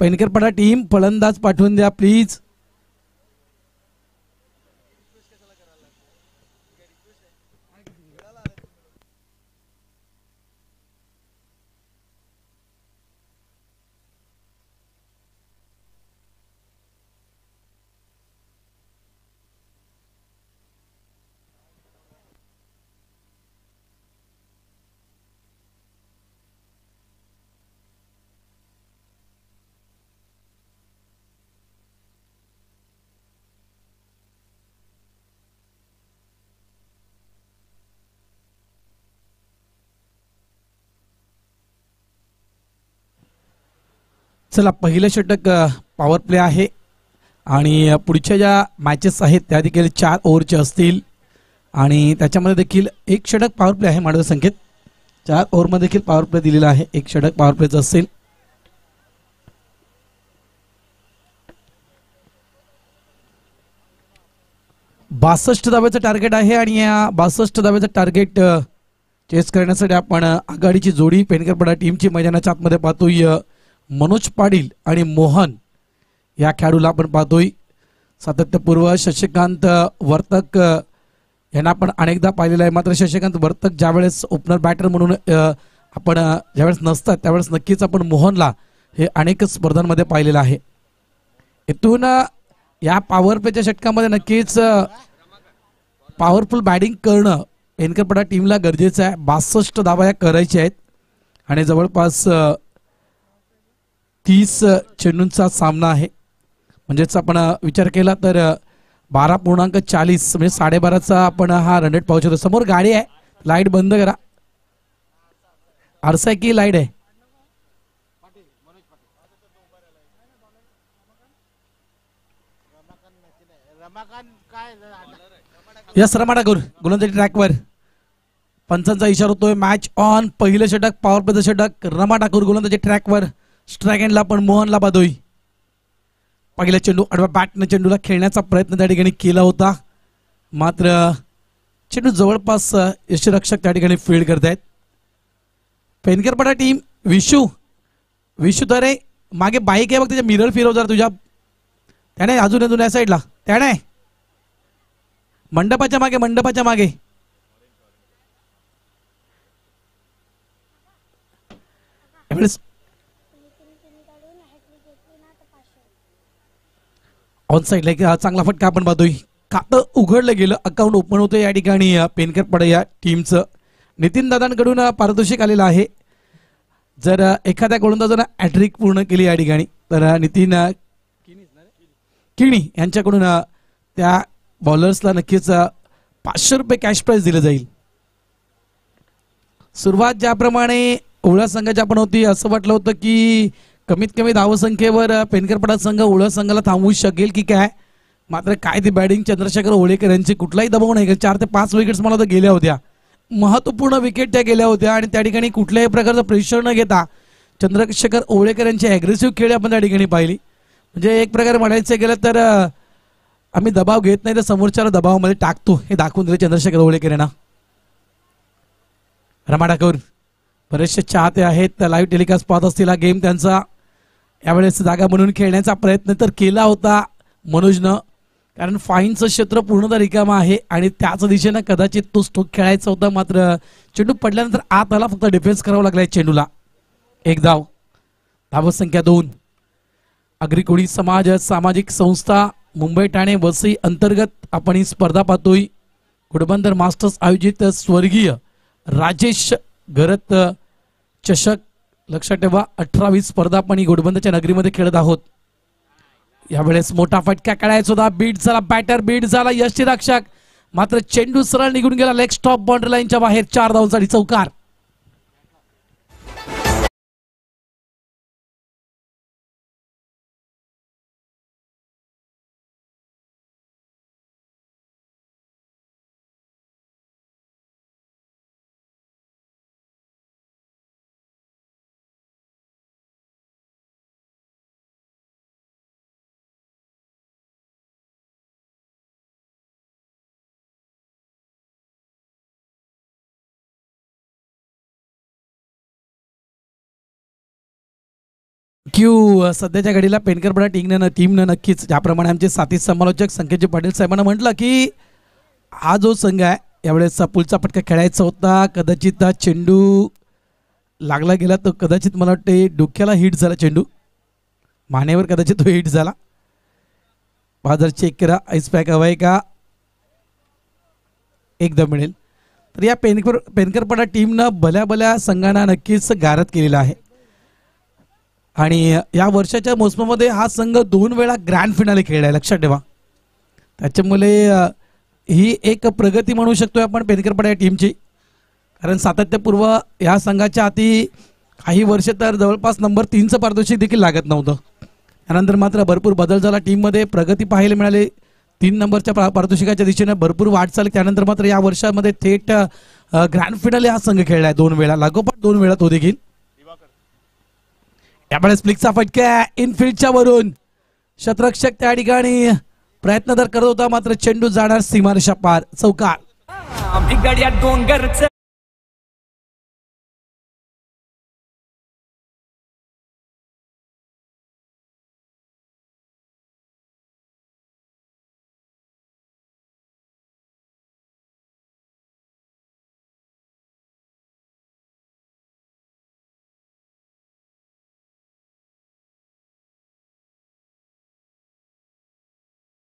पेनकरपाडा टीम फलंदाज पाठवून द्या प्लीज. चला पहिलं षटक पॉवर प्ले आहे आणि पुढच्या ज्या मॅचेस आहेत त्या देखील 4 ओव्हरचे असतील आणि त्याच्यामध्ये देखील एक षटक पॉवर प्ले आहे. माडव संकेत 4 ओव्हरमध्ये देखील पॉवर प्ले दिलेला आहे. एक षटक पॉवर प्लेचं असेल. बासष्ट धाब्याचं टार्गेट आहे आणि या 62 धाब्याचं टार्गेट चेस करण्यासाठी आपण आघाडीची जोडी पेनकरपडा टीमची मैदानाच्या आतमध्ये पाहतोय. मनोज पाटील आणि मोहन या खेळाडूला आपण पाहतोय. सातत्यपूर्व शशिकांत वर्तक यांना आपण अनेकदा पाहिलेलं आहे. मात्र शशिकांत वर्तक ज्यावेळेस ओपनर बॅटर म्हणून आपण ज्यावेळेस नसतात त्यावेळेस नक्कीच आपण मोहनला हे अनेक स्पर्धांमध्ये पाहिलेलं आहे. इथून या पॉवर प्लेच्या षटकामध्ये नक्कीच पॉवरफुल बॅटिंग करणं पेनकरपडा टीमला गरजेचं आहे. 62 धावा या करायच्या आहेत आणि जवळपास 30 चेंडूंचा सामना आहे. म्हणजेच आपण विचार केला तर 12.40 म्हणजे 12.5चा आपण हा रन रेट पाहू शकतो. समोर गाडी आहे. लाईट बंद करा. आरसा की लाईट आहे. यस रमा ठाकूर गोलंदाजी ट्रॅकवर. पंचांचा इशारा होतोय. Match on. पहिलं षटक पॉवर प्लेचं षटक. रमा ठाकूर गोलंदाजी ट्रॅकवर. स्ट्राईक एंडला आपण मोहनला पाहतोय. पहिला चेंडू आडवा बॅटने चेंडूला खेळण्याचा प्रयत्न त्या ठिकाणी केला होता. मात्र चेंडू जवळपास यष्टीरक्षक त्या ठिकाणी फील्ड करतायत. पेनकरपडा टीम विशू तरे मागे बाईक आहे बघ त्याच्या मिरर फिरव जरा तुझ्या. त्याने अजून या साईडला त्याने मंडपाच्या मागे ऑन साईडला एक चांगला फटका आपण पाहतोय. खातं उघडलं गेलं. अकाउंट ओपन होतं या ठिकाणी पेनकरपडा या टीमचं. नितीन दादांकडून पारितोषिक आलेलं आहे. जर एखाद्या गोलंदाजानं हॅट्रिक पूर्ण केली या ठिकाणी तर नितीन किणी यांच्याकडून त्या बॉलर्सला नक्कीच 500 रुपये कॅश प्राइज दिलं जाईल. सुरुवात ज्याप्रमाणे ओळा संघाच्या पण होती असं वाटलं होतं की कमीत कमी धावसंख्येवर पेनकरपडा संघ ओळा संघाला थांबवू शकेल की काय. मात्र काय ती बॅटिंग चंद्रशेखर ओळेकर यांची कुठलाही दबाव नाही. 4 ते 5 विकेट्स मला तर गेल्या होत्या. महत्वपूर्ण विकेट त्या गेल्या होत्या आणि त्या ठिकाणी कुठल्याही प्रकारचं प्रेशर न घेता चंद्रशेखर ओळेकर यांची ॲग्रेसिव्ह खेळ आपण त्या ठिकाणी पाहिली. म्हणजे एक प्रकारे म्हणायचं गेलं तर आम्ही दबाव घेत नाही तर समोरच्याला दबावामध्ये टाकतो हे दाखवून दिले चंद्रशेखर ओळेकर यांना. रमा ठाकूर बरेचसे चाहते आहेत. लाईव्ह टेलिकास्ट पाहत असतील हा गेम. त्यांचा यावेळेस जागा म्हणून खेळण्याचा प्रयत्न तर केला होता मनोजनं. कारण फाईनचं क्षेत्र पूर्णतः रिकाम आहे आणि त्याच दिशेनं कदाचित तो स्ट्रोक खेळायचा होता. मात्र चेंडू पडल्यानंतर आत आला. फक्त डिफेन्स करावा लागलाय चेंडूला. एक धाव. धावसंख्या 2. अग्रिकोळी समाज सामाजिक संस्था मुंबई ठाणे वसई अंतर्गत आपण ही स्पर्धा पाहतोय. घोडबंदर मास्टर्स आयोजित स्वर्गीय राजेश घरत चषक. लक्षात ठेवा 18वी स्पर्धा आपण ही घोडबंदरच्या नगरीमध्ये खेळत आहोत. यावेळेस मोठा फटका काढायचा होता. बीट झाला. बॅटर बीट झाला. यष्टीरक्षक मात्र चेंडू सरळ निघून गेला. लेग स्टॉप बाउंड्री लाईनच्या बाहेर. 4 धावांसाठी चौकार. सध्याच्या घडीला पेनकरपडा टीमनं नक्कीच ज्याप्रमाणे आमचे साथी समालोचक संकेतजी पाटील साहेबांना म्हटलं की हा जो संघ आहे यावेळेस पुलचा फटका खेळायचा होता. कदाचित हा चेंडू लागला गेला तर कदाचित मला वाटते डोक्याला हिट झाला. चेंडू मानेवर कदाचित तो हिट झाला. बाजार चेक करा. आईस पॅक हवाय का. एकदम मिळेल. तर या पेनकरपडा टीमनं भल्या संघांना नक्कीच गारद केलेला आहे आणि या वर्षाच्या मोसमामध्ये हा संघ 2 वेळा ग्रँड फिनाले खेळलाय. लक्षात ठेवा. त्याच्यामुळे ही एक प्रगती म्हणू शकतोय आपण पेनकरपडा या टीमची. कारण सातत्यपूर्व या संघाच्या हाती काही वर्ष तर जवळपास नंबर 3चं पारितोषिक देखील लागत नव्हतं. त्यानंतर मात्र भरपूर बदल झाला टीममध्ये, प्रगती पाहायला मिळाली. 3 नंबरच्या पारितोषिकाच्या दिशेने भरपूर वाटचाल. त्यानंतर मात्र या वर्षामध्ये थेट ग्रँड फिनाले हा संघ खेळलाय 2 वेळा, लागोपाठ 2 वेळा तो देखील. यावेळेस फ्लिकचा फटका इनफिल्डच्या वरून, शतरक्षक त्या ठिकाणी प्रयत्न तर करत होता, मात्र चेंडू जाणार सीमारेषा पार, चौकार.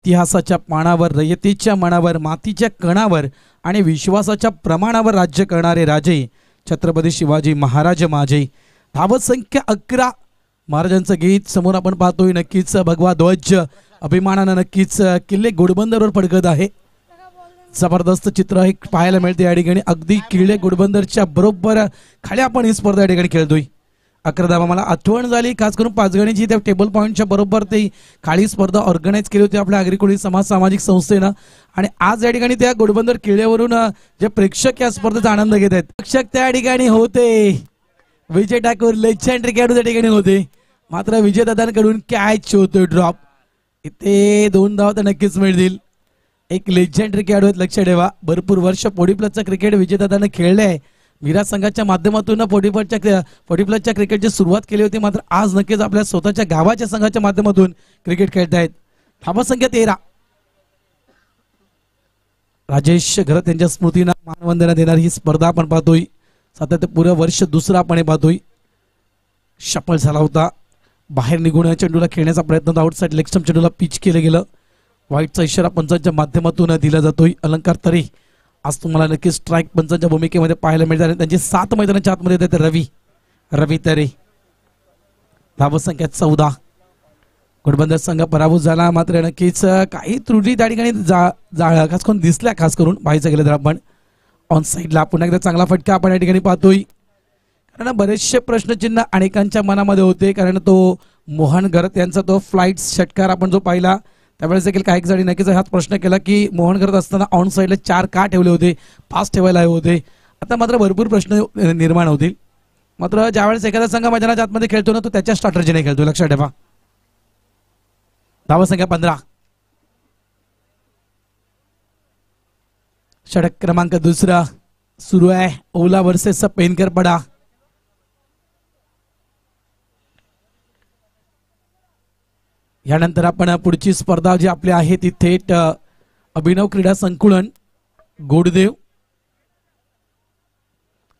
इतिहासाच्या पानावर, रयतेच्या मनावर, मातीच्या कणावर आणि विश्वासाच्या प्रमाणावर राज्य करणारे राजे छत्रपती शिवाजी महाराज माझे. धावत संख्या 11. महाराजांचं गीत समोर आपण पाहतोय. नक्कीच भगवा ध्वज अभिमानानं नक्कीच किल्ले घोडबंदरवर फडकत आहे. जबरदस्त चित्र हे पाहायला मिळते या ठिकाणी. अगदी किल्ले घोडबंदरच्या बरोबर खाली आपण ही स्पर्धा या ठिकाणी खेळतोय. 11 धावा. मला आठवण झाली खास करून पाचगणीची, त्या टेबल पॉईंटच्या बरोबर ते खाली स्पर्धा ऑर्गनाईज केली होती आपल्या आगरी समाज सामाजिक संस्थेनं. आणि आज या ठिकाणी त्या घोडबंदर किल्ल्यावरून जे प्रेक्षक या स्पर्धेचा आनंद घेत आहेत, प्रेक्षक त्या ठिकाणी होते. विजय ठाकूर लेजेंडरी खेळाडू त्या ठिकाणी होते, मात्र विजयदादांकडून कॅच होतोय ड्रॉप. इथे 2 धावा तर नक्कीच मिळतील. एक लेजेंडरी खेळाडू आहेत, लक्ष ठेवा. भरपूर वर्ष पोडी प्लसचं क्रिकेट विजयदादांना खेळलंय. विराट संघाच्या माध्यमातून पोडी प्लसच्या क्रिकेटची सुरुवात केली होती, मात्र आज नक्कीच आपल्या स्वतःच्या गावाच्या संघाच्या माध्यमातून क्रिकेट खेळतायत. धावा संख्या 13. राजेश घरत यांच्या स्मृतींना मानवंदना देणारी ही स्पर्धा आपण पाहतोय. सातत्यपूर्ण वर्ष दुसरा आपण पाहतोय. शपल झाला होता, बाहेर निघून चेंडूला खेळण्याचा प्रयत्न होता. आउटसाइड लेग स्टंप चेंडूला पिच केलं गेलं. वाईटचा इशारा पंचांच्या माध्यमातून दिला जातोय. अलंकार तरी आज तुम्हाला नक्कीच स्ट्राईक पंचांच्या भूमिकेमध्ये पाहायला मिळतात. त्यांचे 7 मैदानाच्या आतमध्ये येतात रवी तरे. धावा संख्या 14. घोडबंदर संघ पराभूत झाला, मात्र नक्कीच काही त्रुटी त्या ठिकाणी खास करून दिसल्या. खास करून पाहायचं गेलं तर आपण ऑन साईडला पुन्हा एकदा चांगला फटका आपण या ठिकाणी पाहतोय. कारण बरेचसे प्रश्नचिन्ह अनेकांच्या मनामध्ये होते, कारण तो मोहन घरत यांचा तो फ्लाईट षटकार आपण जो पाहिला त्यावेळेस देखील काही जणी नक्कीच हाच प्रश्न केला की मोहन करत असताना ऑन साईडला 4 का ठेवले होते, 5 ठेवायला हवे होते. आता मात्र भरपूर प्रश्न निर्माण होतील. मात्र ज्यावेळेस एखादा संघ मैदानाच्या आतमध्ये खेळतो ना, तो त्याच्या स्ट्रॅटर्जीने खेळतो, लक्षात ठेवा. धावा संख्या 15. षटक क्रमांक 2 सुरू आहे. ओला वर्सेस पेनकर पडा. यानंतर आपण पुढची स्पर्धा जी आपली आहे ती थेट अभिनव क्रीडा संकुलन गोडदेव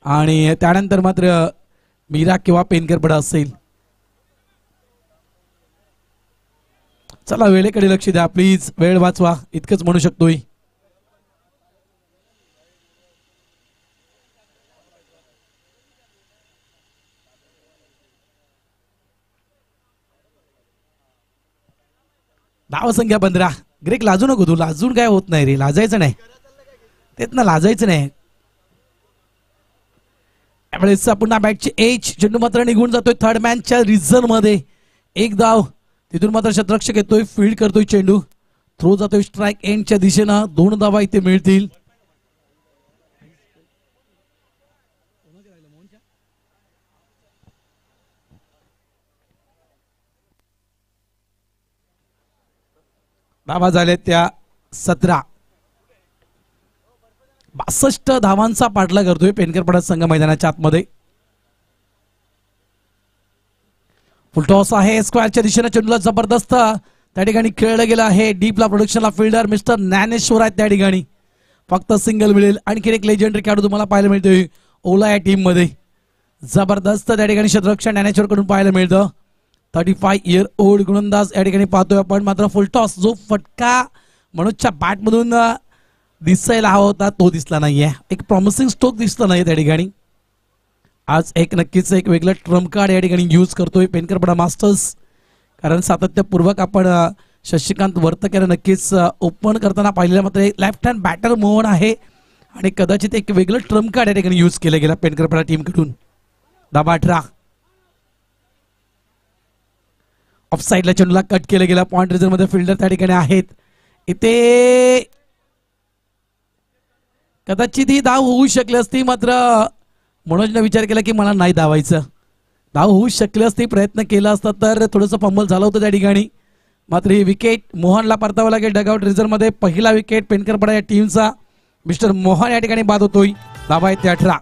आणि त्यानंतर मात्र मीरा किंवा पेनकरपडा असेल. चला वेळेकडे लक्ष द्या प्लीज, वेळ वाचवा, इतकंच म्हणू शकतोय. धाव संख्या 15. ग्रेक लाजू नको तू, लाजून काय होत नाही रे, लाजायचं नाही, तेच ना, लाजायचं नाही. त्यावेळेस पुन्हा बॅटची एज, चेंडू मात्र निघून जातोय थर्ड मॅनच्या रिझन मध्ये. 1 धाव. तिथून मात्र शतरक्षक येतोय, फील्ड करतोय चेंडू, थ्रो जातोय स्ट्राईक एंडच्या दिशेनं. 2 धावा इथे मिळतील. धावा झाल्या त्या 17. 62 धावांचा पाठला करतोय पेनकरपडा संघ मैदानाच्या आतमध्ये. फुलटॉस आहे स्क्वेअरच्या दिशेने, चेंडूला जबरदस्त त्या ठिकाणी खेळलं गेलं आहे. डीपला प्रोडक्शनला फिल्डर मिस्टर ज्ञानेश्वर आहेत त्या ठिकाणी. फक्त सिंगल मिळेल. आणखी एक लेजेंडरी खेळाडू तुम्हाला पाहायला मिळतोय ओला या टीम मध्ये. जबरदस्त त्या ठिकाणी क्षेत्ररक्षण ज्ञानेश्वर कडून पाहायला मिळतं. 35 इयर ओल्ड गोलंदाज या ठिकाणी पाहतोय आपण. मात्र फुलटॉस जो फटका मनोजच्या बॅट मधून दिसायला हवा होता तो दिसला नाहीये. एक प्रॉमिसिंग स्ट्रोक दिसला नाही त्या ठिकाणी. आज नक्कीच एक वेगळं ट्रम्प कार्ड या ठिकाणी यूज करतोय पेनकरपडा मास्टर्स. कारण सातत्यपूर्वक आपण शशिकांत वर्तक नक्कीच ओपन करताना पाहिलेलं, मात्र लेफ्ट हँड बॅटर मोहन आहे आणि कदाचित एक वेगळं ट्रम्प कार्ड या ठिकाणी यूज केलं गेलं पेनकरपडा टीम कडून. धावा 18. ऑफ साईडला चेंडूला कट केलं गेला. पॉइंट रिझर्व मध्ये फिल्डर त्या ठिकाणी आहेत. इथे कदाचित ही धाव होऊ शकली असती, मात्र मनोजने विचार केला की मला नाही धावायचं. धाव होऊ शकली असती, प्रयत्न केला असता तर थोडंसं फंबल झालं होतं त्या ठिकाणी. मात्र ही विकेट मोहनला परतावं लागेल. डगआउट रिझर्व मध्ये पहिला विकेट पेनकरपडा या टीमचा. मिस्टर मोहन या ठिकाणी बाद होतोय. धावा आहेत ते 18.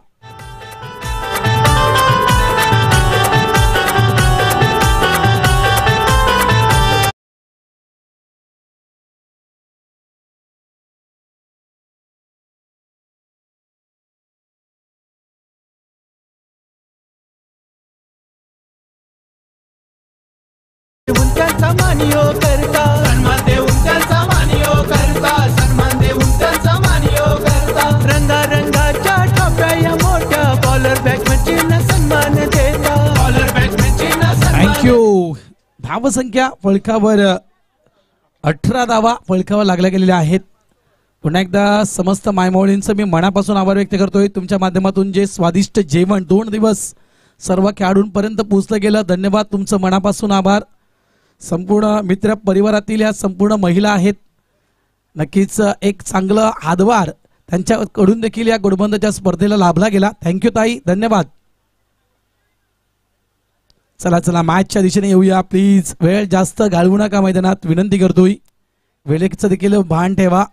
उंचांचा मानियो करता सन्मान दे, उंचांचा मानियो करता सन्मान दे, उंचांचा मानियो करता. रंगारंगाच्या टोप्या या मोठ्या बॉलर बॅट्समॅनची सन्मान देता. बॉलर बॅट्समॅनची सन्मान. थँक्यू. धावसंख्या फळकावर 18 धावा फळकावर लागल्या गेलेल्या आहेत. पुन्हा एकदा समस्त मायमावळींचं मी मनापासून आभार व्यक्त करतोय. तुमच्या माध्यमातून जे स्वादिष्ट जेवण 2 दिवस सर्व खेळाडूंपर्यंत पोहोचलं गेलं, धन्यवाद. तुमचं मनापासून आभार. संपूर्ण मित्र परिवारातील या संपूर्ण महिला आहेत. नक्कीच एक चांगलं हातभार त्यांच्याकडून देखील या गोडबंदच्या स्पर्धेला लाभला गेला. थँक्यू ताई, धन्यवाद. चला चला मॅचच्या दिशेने येऊया. प्लीज वेळ जास्त घालवू नका मैदानात, विनंती करतोय. वेळेचं देखील भान ठेवा.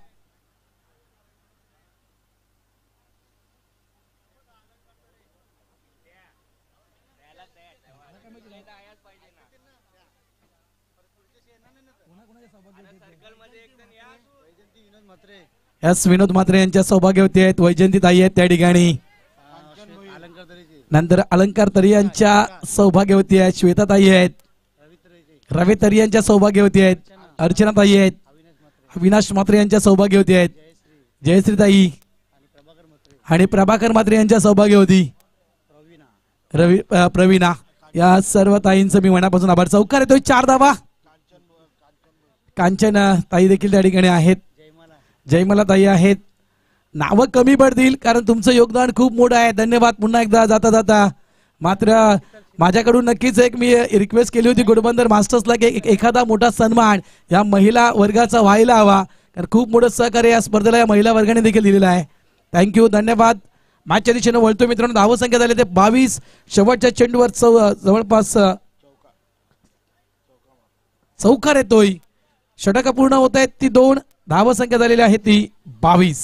एस विनोद म्हात्रे यांच्या सौभाग्यवती आहेत. वैजंती ताई आहेत त्या ठिकाणी. नंतर अलंकार तरी यांच्या सौभाग्यवती आहेत. श्वेता ताई आहेत. रवी तरी यांच्या सौभाग्यवती आहेत. अर्चना ताई आहेत. अविनाश म्हात्रे यांच्या सौभाग्यवती आहेत. जयश्री ताई आणि प्रभाकर म्हात्रे यांच्या सौभाग्यवती प्रवीणा. या सर्व ताईंचं मी मनापासून आभार. चौकार येतोय 4 धावा. कांचन ताई देखील त्या ठिकाणी आहेत. जयमला ताई आहेत. नावं कमी पडतील कारण तुमचं योगदान खूप मोठं आहे. धन्यवाद पुन्हा एकदा जाता जाता. मात्र माझ्याकडून नक्कीच एक मी रिक्वेस्ट केली होती गोडबंदर मास्टर्सला की एखादा मोठा सन्मान या महिला वर्गाचा व्हायला हवा, कारण खूप मोठं सहकार्य या स्पर्धेला या महिला वर्गाने देखील दिलेलं आहे. थँक्यू, धन्यवाद. मॅचच्या दिशेने वळतो मित्रांनो. धावसंख्या झाले ते 22. शेवटच्या चेंडूवर जवळपास चौकार येतोय. षटक पूर्ण होत आहेत ती 2. धावसंख्या झालेली आहे ती 22.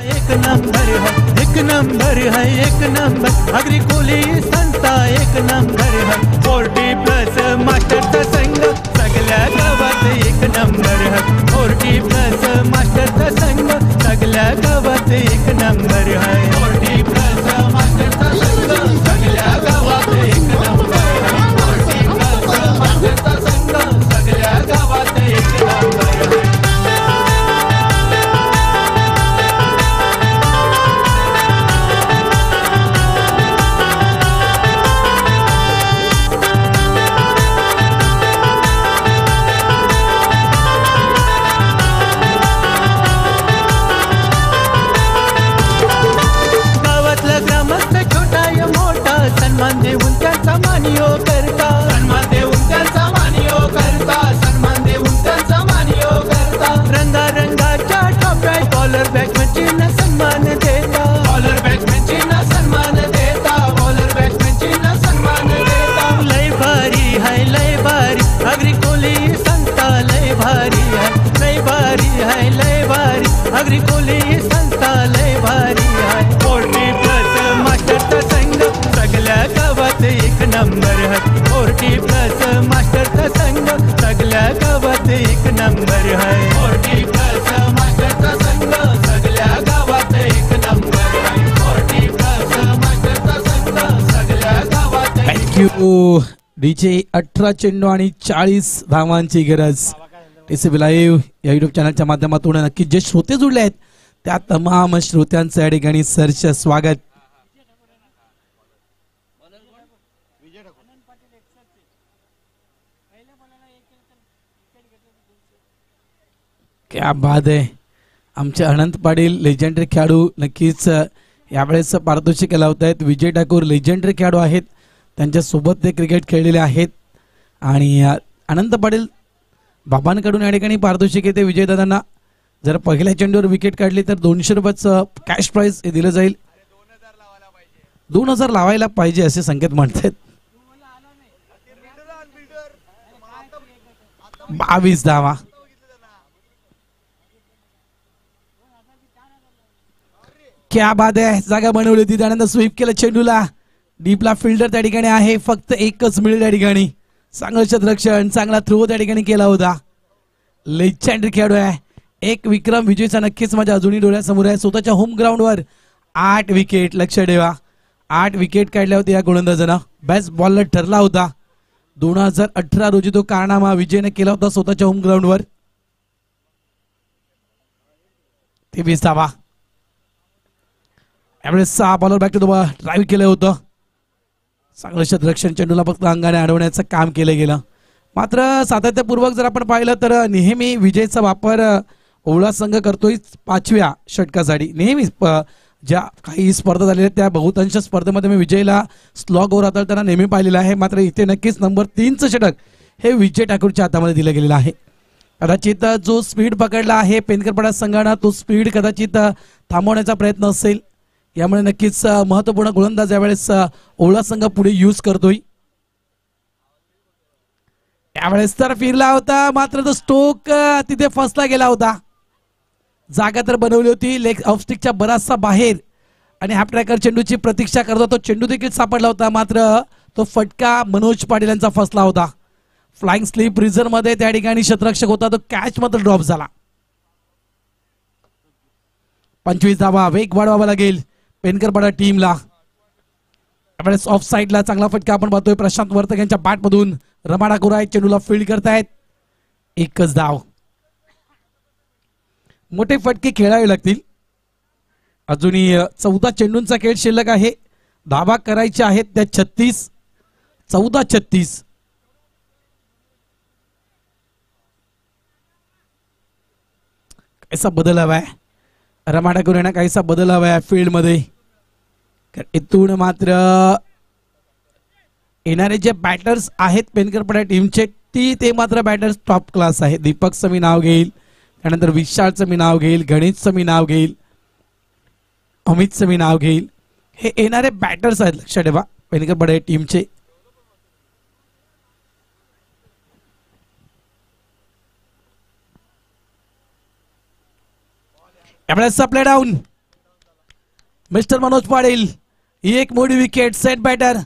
एक नंबर है, एक नंबर है, एक नंबर अग्री कोहली संस्था एक नंबर है. 40+ मास्टरचा संघ सगळ्या गावात एक नंबर है. 40+ मास्टरचा संघ सगळ्या गावात एक नंबर है. 40+ मास्टरचा संघ सगळ्या गावात एक नंबर है. 40+ मास्टरचा संघ सगळ्या गावात एक नंबर है. सन्मान देऊन त्यांचा मानियो करता. सन्मान देऊन त्यांचा मानियो करता. सन्मान देऊन त्यांचा मानियो करता. रंगारंगाच्या टोप्या बॉलर बॅट्समॅनची सन्मान देता. बॉलर बॅट्समॅनची सन्मान देता. बॉलर बॅट्समॅनची सन्मान देता. लय भारी है, लय भारी अग्री कोहली संस्था लय भारी है. लय भारी है, लय भारी अग्री कोहली संस्था लय भारी है. 40+ मास्टरचा संघ सगळ्या गावात एक नंबर है. 40+ मास्टरचा संघ सगळ्या गावात एक नंबर है. 40+ मास्टरचा संघ सगळ्या गावात एक नंबर है. 40+ मास्टरचा संघ सगळ्या गावात. Thank you DJ. 18 चेंडू आणि 40 धावांची गरज. टीसीबी लाईव्ह या युट्यूब चॅनलच्या माध्यमातून नक्की जे श्रोते जुळले आहेत त्या तमाम श्रोत्यांचं या ठिकाणी सरचं स्वागत. क्या बात आहे. आमचे अनंत पाटील लेजेंडरी खेळाडू नक्कीच यावेळेस पारितोषिक लावत आहेत. विजय ठाकूर लेजेंडरी खेळाडू आहेत, त्यांच्यासोबत ते क्रिकेट खेळलेले आहेत. आणि अनंत पाटील बाबांकडून या ठिकाणी पारितोषिक येते विजयदादांना. जर पहिल्या चेंडूवर विकेट काढली तर 200 रुपयाचं कॅश प्राइज हे दिलं जाईल. 2000 लावायला पाहिजे असे संकेत म्हणतात. 22 धावा. क्या बात आहे. जागा बनवली होती त्यानंतर स्वीप केलं चेंडूला. डीपला फिल्डर त्या ठिकाणी आहे. फक्त एकच मिळेल त्या ठिकाणी. चांगलं क्षेत्ररक्षण चांगला थ्रो त्या ठिकाणी केला होता. लेजेंडरी खेळाडू आहे. एक विक्रम विजयचा नक्कीच माझ्या अजूनही डोळ्यासमोर आहे. स्वतःच्या होम ग्राउंडवर 8 विकेट. लक्ष ठेवा 8 विकेट काढल्या होत्या या गोलंदाजानं. बेस्ट बॉलर ठरला होता. 2018 रोजी तो कारनामा विजयने केला होता स्वतःच्या होम ग्राउंडवर. 23 धावा. यावेळेस 6 bowler back to the ball drive केलं होतं. चांगलं क्षेत्ररक्षण चेंडूला फक्त अंगाने अडवण्याचं काम केलं गेलं. मात्र सातत्यपूर्वक जर आपण पाहिलं तर नेहमी विजयचा वापर ओवळा संघ करतोय 5व्या षटकासाठी. नेहमी ज्या काही स्पर्धा झालेल्या त्या बहुतांश स्पर्धेमध्ये मी विजयला स्लॉग ओव्हर हाताळताना नेहमी पाहिलेला आहे. मात्र इथे नक्कीच नंबर 3चं षटक हे विजय ठाकूरच्या हातामध्ये दिलं गेलेलं आहे. कदाचित जो स्पीड पकडला आहे पेनकरपाडा संघानं तो स्पीड कदाचित थांबवण्याचा प्रयत्न असेल. यामुळे नक्कीच महत्वपूर्ण गोलंदाज यावेळेस ओवळा संघ पुढे यूज करतोय. यावेळेस तर फिरला होता मात्र तो स्टोक तिथे फसला गेला होता. जागा तर बनवली होती लेग ऑफ स्टिकच्या बराचसा बाहेर आणि हॅप ट्रॅकर चेंडूची प्रतीक्षा करत होता. तो चेंडू देखील सापडला होता मात्र तो फटका मनोज पाटील यांचा फसला होता. फ्लाइंग स्लीप रिझर्व मध्ये त्या ठिकाणी क्षेत्ररक्षक होता तो कॅच मध्ये ड्रॉप झाला. 25 धावा. वेग वाढवावा लागेल पेनकरपाडा टीमला. त्यावेळेस ऑफ साइडला चांगला फटका आपण पाहतोय. प्रशांत वर्तक यांच्या बॅट मधून रमाडा कुराय चेंडूला फील्ड करतायत. एकच धाव. मोठे फटके खेळावे लागतील. अजूनही 14 चेंडूंचा खेळ शिल्लक आहे. धावा करायच्या आहेत त्या 36. 14-36. कैसा बदल हवाय रमाडा कुरायना काहीसा बदल हवाय फील्ड मध्ये. इथून मात्र येणारे जे बॅटर्स आहेत पेनकरपाडा टीमचे ते मात्र बॅटर्स टॉप क्लास आहे. दीपकचं मी नाव घेईल. त्यानंतर विशालचं मी नाव घेईल. गणेशचं मी नाव घेईल. अमितचं मी नाव घेईल. हे येणारे बॅटर्स आहेत लक्षात ठेवा पेनकरपाडा टीमचे. यावेळेस play down mister Manoj Patil. ही एक मोठी विकेट. सेट बॅटर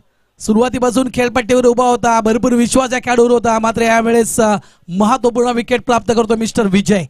सुरुवातीपासून खेळपट्टीवर उभा होता. भरपूर विश्वास या खेळाडूवर होता मात्र यावेळेस महत्वपूर्ण विकेट प्राप्त करतो मिस्टर विजय.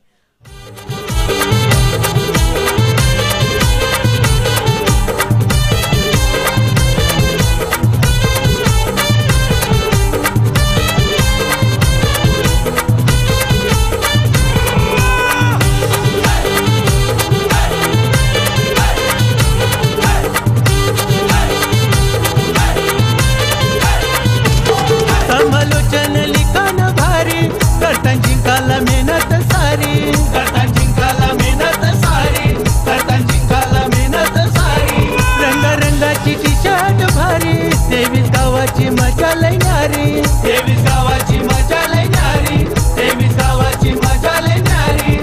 समालोचन लिखाण भारी करता जिंकाला मेहनत सारी. करता जिंकाला मेहनत सारी. करता जिंकाला मेहनत सारी. रंगारंगाची टी शर्ट भारी. 23 गावाची मजा लयणारी. 23 गावाची मजा लयणारी. 23 गावाची मजा लयणारी.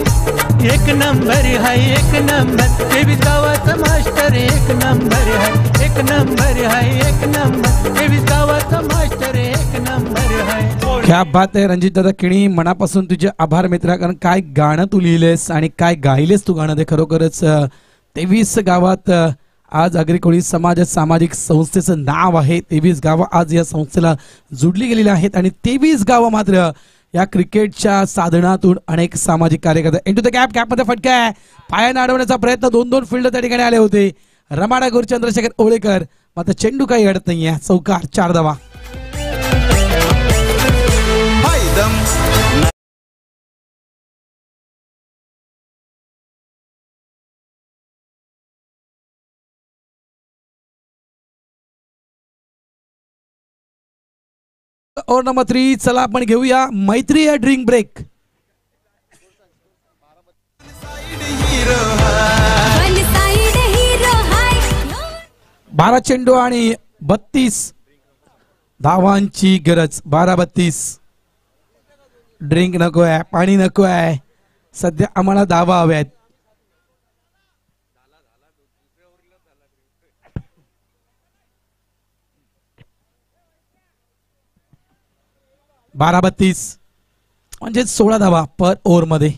एक नंबर हाय एक नंबर. 23 गावाचं मास्टर एक नंबर हाय. एक नंबर हाय एक नंबर. 23 गावाचं मास्टर एक नंबर हाय. क्या बात आहे रणजित दादा किणी. मनापासून तुझे आभार मित्रा. कारण काय गाणं तू लिहिलेस आणि काय गायलेस तू गाणं ते खरोखरच 23 गावात आज आगरी समाज सामाजिक संस्थेचं नाव आहे. 23 गावं आज या संस्थेला जुडली गेलेली आहेत आणि 23 गावं मात्र या क्रिकेटच्या साधनातून अनेक सामाजिक कार्य करतात. Into the cap. कॅपमध्ये फटका आहे. पायाने अडवण्याचा प्रयत्न. 2-2 फिल्ड त्या ठिकाणी आले होते. रमाडा गुरुचंद्रशेखर ओळेकर मात्र चेंडू काही अडत नाहीये. चौकार. 4 धावा. Over number 3. चला आपण घेऊया मैत्री या ड्रिंक ब्रेक. 12 चेंडू आणि 32 धावांची गरज 12-32. ड्रिंक नको आहे, पाणी नको आहे, सध्या आम्हाला धावा हव्यात. म्हणजे 16 धावा पर ओव्हर मध्ये.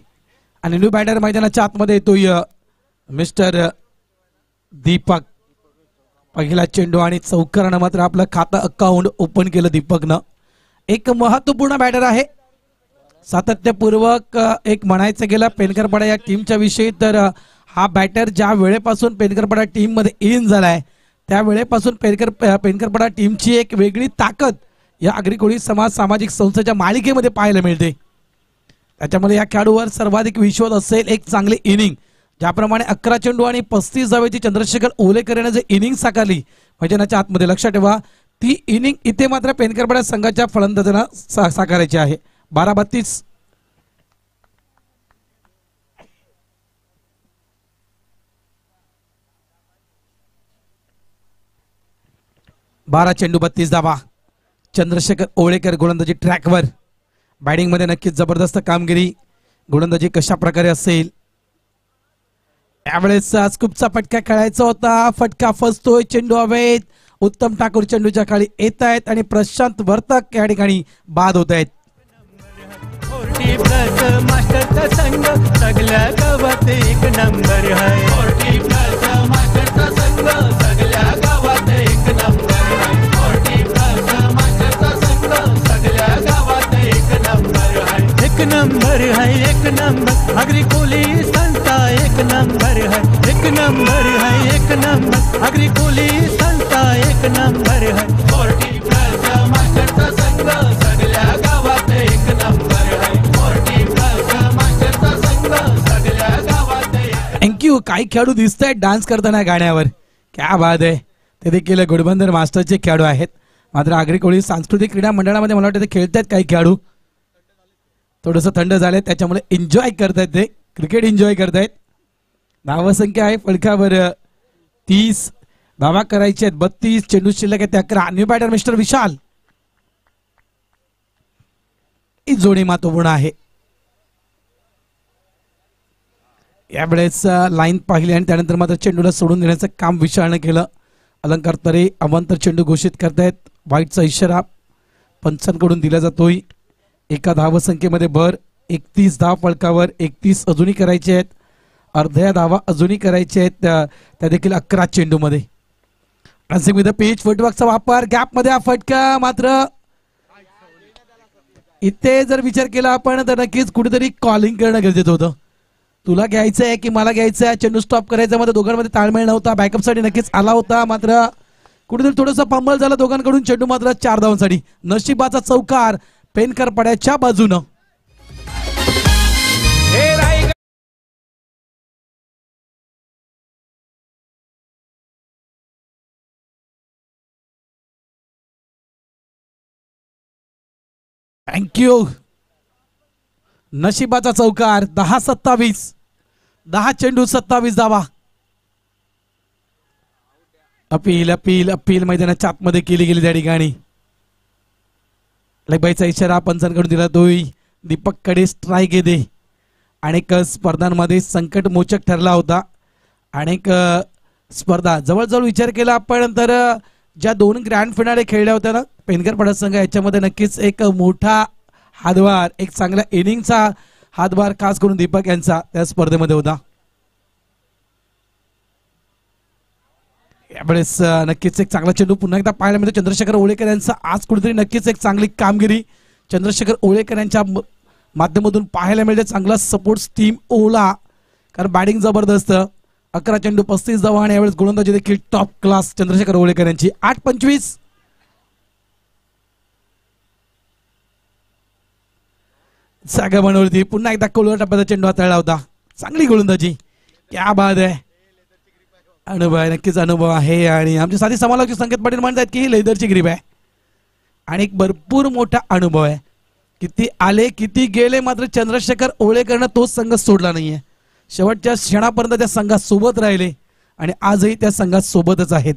आणि न्यू बॅटर मैदानाच्या आतमध्ये येतोय मिस्टर दीपक. पहिला चेंडू आणि चौकारानं मात्र आपलं खातं अकाउंट ओपन केलं दीपकनं. एक महत्वपूर्ण बॅटर आहे, सातत्यपूर्वक एक म्हणायचं गेलं पेनकरपाडा या टीमच्या विषयी तर हा बॅटर ज्या वेळेपासून पेनकरपाडा टीम मध्ये इन झालाय त्या वेळेपासून पेनकरपाडा टीमची एक वेगळी ताकद या आगरी कोळी समाज सामाजिक संस्थेच्या मालिकेमध्ये पाहायला मिळते. त्याच्यामध्ये या खेळाडूवर सर्वाधिक विश्वास असेल एक चांगली इनिंग. ज्याप्रमाणे 11 चेंडू आणि 35 धावेची चंद्रशेखर ओलेकर याने जे इनिंग साकारली मैदानाच्या आतमध्ये, लक्षात ठेवा ती इनिंग इथे मात्र पेनकरपाडा संघाच्या फलंदाजांना साकारायची आहे. 12-32. चेंडू 32 धावा. चंद्रशेखर ओळेकर गोलंदाजी ट्रॅकवर. बॅटिंग मध्ये नक्कीच जबरदस्त कामगिरी. गोलंदाजी कशा प्रकारे असेल यावेळेस स्कूपचा फटका खेळायचा होता, फटका फसतोय, चेंडू हवेत. उत्तम ठाकूर चेंडूच्या खाली येत आहेत आणि प्रशांत वर्तक या ठिकाणी बाद होत आहेत. मास्टरचा संघ सगळ्या गावात एक नंबर आहे. मास्टरचा संघ सगळ्या गावात एक नंबर आहे. मास्टरचा संघ सगळ्या गावात एक नंबर आहे. एक नंबर है, एक नंबर आगरी कोली संस्था एक नंबर है. एक नंबर है, एक नंबर आगरी कोली संस्था एक नंबर है. मास्टरचा संघ सगळ्या गावात एक नंबर है. मास्टरचा संघ सगळ्या गावात. थँक्यू. काही खेळाडू दिसत आहेत डान्स करताना गाण्यावर, क्या बात आहे. ते देखील घोडबंदर मास्टरचे खेळाडू आहेत. मात्र आगरी कोळी सांस्कृतिक क्रीडा मंडळामध्ये मला वाटतं ते खेळतात काही खेळाडू. थोडंसं थंड झालंय त्याच्यामुळे एन्जॉय करतायत, ते क्रिकेट एन्जॉय करतायत. धावसंख्या आहे फलकावर 30 धावा करायचे आहेत. 32 चेंडू शिल्लक आहेत 11. न्यू बॅटर मिस्टर विशाल. ही जोडी महत्वपूर्ण आहे. यावेळेस लाईन पाहिली आणि त्यानंतर मात्र चेंडूला सोडून देण्याचं काम विशाळनं केलं. अलंकार तरे अवांतर चेंडू घोषित करतायत. वाईटचा इशारा पंचांकडून दिला जातोय. एका धावसंख्येमध्ये भर. 31 धाव फलकावर. 31 अजूनही करायचे आहेत. अर्ध्या धावा अजूनही करायचे आहेत त्या देखील 11 चेंडू मध्ये. रसिंग विथ पिच फुटवर्कचा वापर. गॅप मध्ये हा फटका. मात्र इथे जर विचार केला आपण तर नक्कीच कुठेतरी कॉलिंग करणं गरजेचं होतं. तुला घ्यायचं आहे की मला घ्यायचं आहे, चेंडू स्टॉप करायचा मध्ये दोघांमध्ये ताळमेळ नव्हता. बॅकअप साठी नक्कीच आला होता, मात्र कुठेतरी थोडंसं फंबल झालं दोघांकडून. चेंडू मात्र 4 धावांसाठी. नशिबाचा चौकार पेनकरपाड्याच्या बाजूनं. थँक्यू. नशिबाचा चौकार. 10-27. 10 चेंडू 27 धावा. अपील अपील अपील मैदानाच्या आतमध्ये केली गेली त्या ठिकाणी. लेगबाईचा इशारा पंचांकडून दिला तोय. दीपक कडे स्ट्राईक येते. अनेक स्पर्धांमध्ये संकट मोचक ठरला होता. अनेक स्पर्धा जवळजवळ विचार केला आपण तर ज्या 2 ग्रँड फिनाले खेळल्या होत्या ना पेनकरपाडा संघ, याच्यामध्ये नक्कीच एक मोठा हातभार, एक चांगल्या इनिंगचा हातभार खास करून दीपक यांचा त्या स्पर्धेमध्ये होता. यावेळेस नक्कीच एक चांगला चेंडू पुन्हा एकदा पाहायला मिळतो चंद्रशेखर ओळेकर यांचा. आज कुठेतरी नक्कीच एक चांगली कामगिरी चंद्रशेखर ओळेकर यांच्या माध्यमातून पाहायला मिळते. चांगला सपोर्ट टीम ओला, कारण बॅटिंग जबरदस्त. 11 चेंडू 35 धावा आणि यावेळेस गोलंदाजी देखील टॉप क्लास चंद्रशेखर ओळेकर यांची. 8-25. जागा बनवली. पुन्हा एकदा कोलवर टप्प्याचा चेंडू हाताळला होता. चांगली गोलंदाजी, क्या बात आहे. अनुभव आहे, नक्कीच अनुभव आहे. आणि आमचे साथी समालोचक संकेत पाटील म्हणतात की ही लेदरची ग्रीप आहे आणि एक भरपूर मोठा अनुभव आहे. किती आले किती गेले, मात्र चंद्रशेखर ओळेकरनं तोच संघ सोडला नाहीये. शेवटच्या क्षणापर्यंत त्या संघात सोबत राहिले आणि आजही त्या संघात सोबतच आहेत.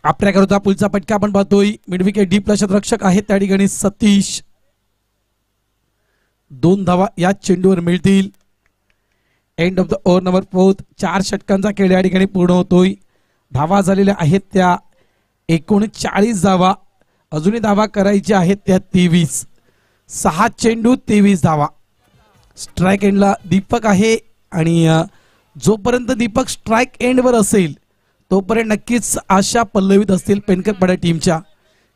आपल्याकरता पुलचा फटका आपण पाहतोय. मिड विकेट डीप रक्षक आहेत त्या ठिकाणी सतीश. 2 धावा या चेंडूवर मिळतील. End of the over number 4. 4 षटकांचा खेळ या ठिकाणी पूर्ण होतोय. धावा झालेल्या आहेत त्या 39 धावा. अजूनही धावा करायच्या आहेत त्या 23. 6 चेंडू 23 धावा. स्ट्राइक एंडला दीपक आहे आणि जोपर्यंत दीपक स्ट्राइक एंडवर असेल तोपर्यंत नक्कीच आशा पल्लवीत असतील पेनकरपाडा टीमच्या.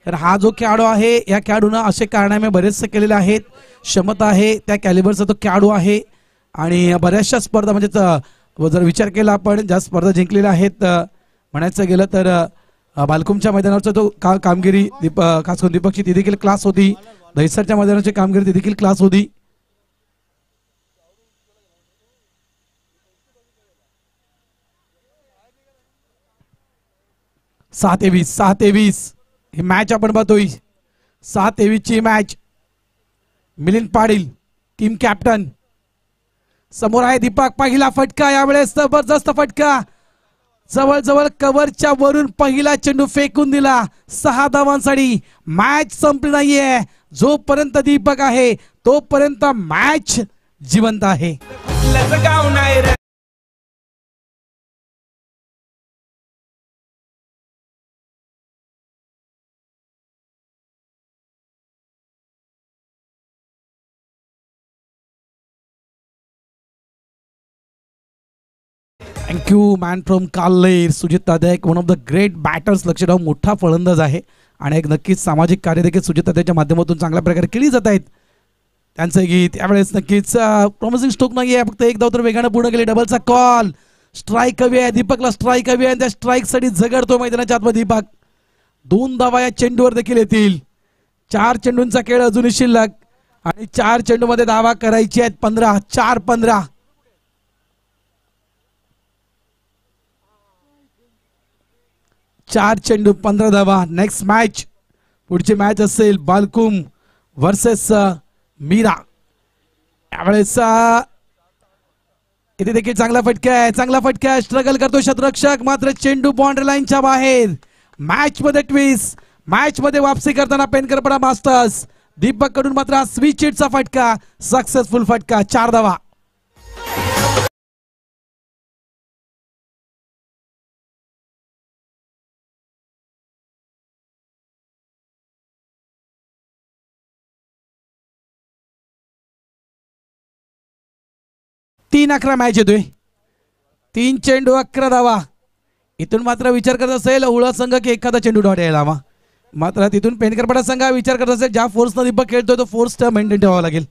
तर हा जो खेळाडू आहे या खेळाडूनं असे कारनामे बरेचसे केलेले आहेत. क्षमता आहे त्या कॅलिबरचा तो खेळाडू आहे आणि बऱ्याचशा स्पर्धा म्हणजे जर विचार केला आपण ज्या स्पर्धा जिंकलेल्या आहेत म्हणायचं गेलं तर बालकुमच्या मैदानावरचा तो कामगिरी खास करून दीपकची ती देखील क्लास होती. दहिसरच्या मैदानाची कामगिरी ती देखील क्लास होती. सहा तेवीस ही मॅच आपण पाहतोय. 6-23 ची match. Milind Patil team captain. समोर आहे दीपक. पहिला फटका यावेळेस जबरदस्त फटका. जवळ कव्हरच्या वरून पहिला चेंडू फेकून दिला. 6 धावांसाठी. मॅच संपली नाहीये. जोपर्यंत दीपक आहे तोपर्यंत मॅच जिवंत आहे. Thank you man from Kaller. Sujit तात्याक one of the great batters. लक्षात मोठा फलंदाज आहे आणि एक नक्कीच सामाजिक कार्य देखील सुजित तात्याच्या माध्यमातून चांगल्या प्रकारे केली जात आहेत. त्यांचं गीत यावेळेस नक्कीच प्रॉमिसिंग स्ट्रोक नाही आहे. फक्त एक धाव तर वेगानं पूर्ण केली. डबलचा कॉल. स्ट्राईक हवी आहे दीपकला. स्ट्राईक हवी आहे त्या स्ट्राईक साठी झगडतो मैदानाच्या आतमध्ये दीपक. 2 धावा या चेंडूवर देखील येतील. 4 चेंडूंचा खेळ अजूनही शिल्लक आणि 4 चेंडू मध्ये धावा करायची आहेत 15. 4-15. 4 चेंडू 15 धावा. नेक्स्ट मॅच पुढची मॅच असेल बालकुम वर्सेस मीरा. यावेळेस इथे देखील चांगला फटका आहे. स्ट्रगल करतो शतरक्षक मात्र चेंडू बाउंड्री लाईनच्या बाहेर. मॅच मध्ये ट्विस्ट. मॅच मध्ये वापसी करताना पेनकरपाडा मास्टर्स. दीपक कडून मात्र स्विच हिटचा फटका. सक्सेसफुल फटका. 4 धावा. तीन 11 मॅच येतोय. 3 चेंडू 11 धावा. इथून मात्र विचार करत असेल उळा संघ की एखादा चेंडू डॉट यायला हवा. मात्र तिथून पेनकरपाडा संघ विचार करत असेल ज्या फोर्सनं दीपक खेळतोय तो फोर्स मेंटेन ठेवावा लागेल.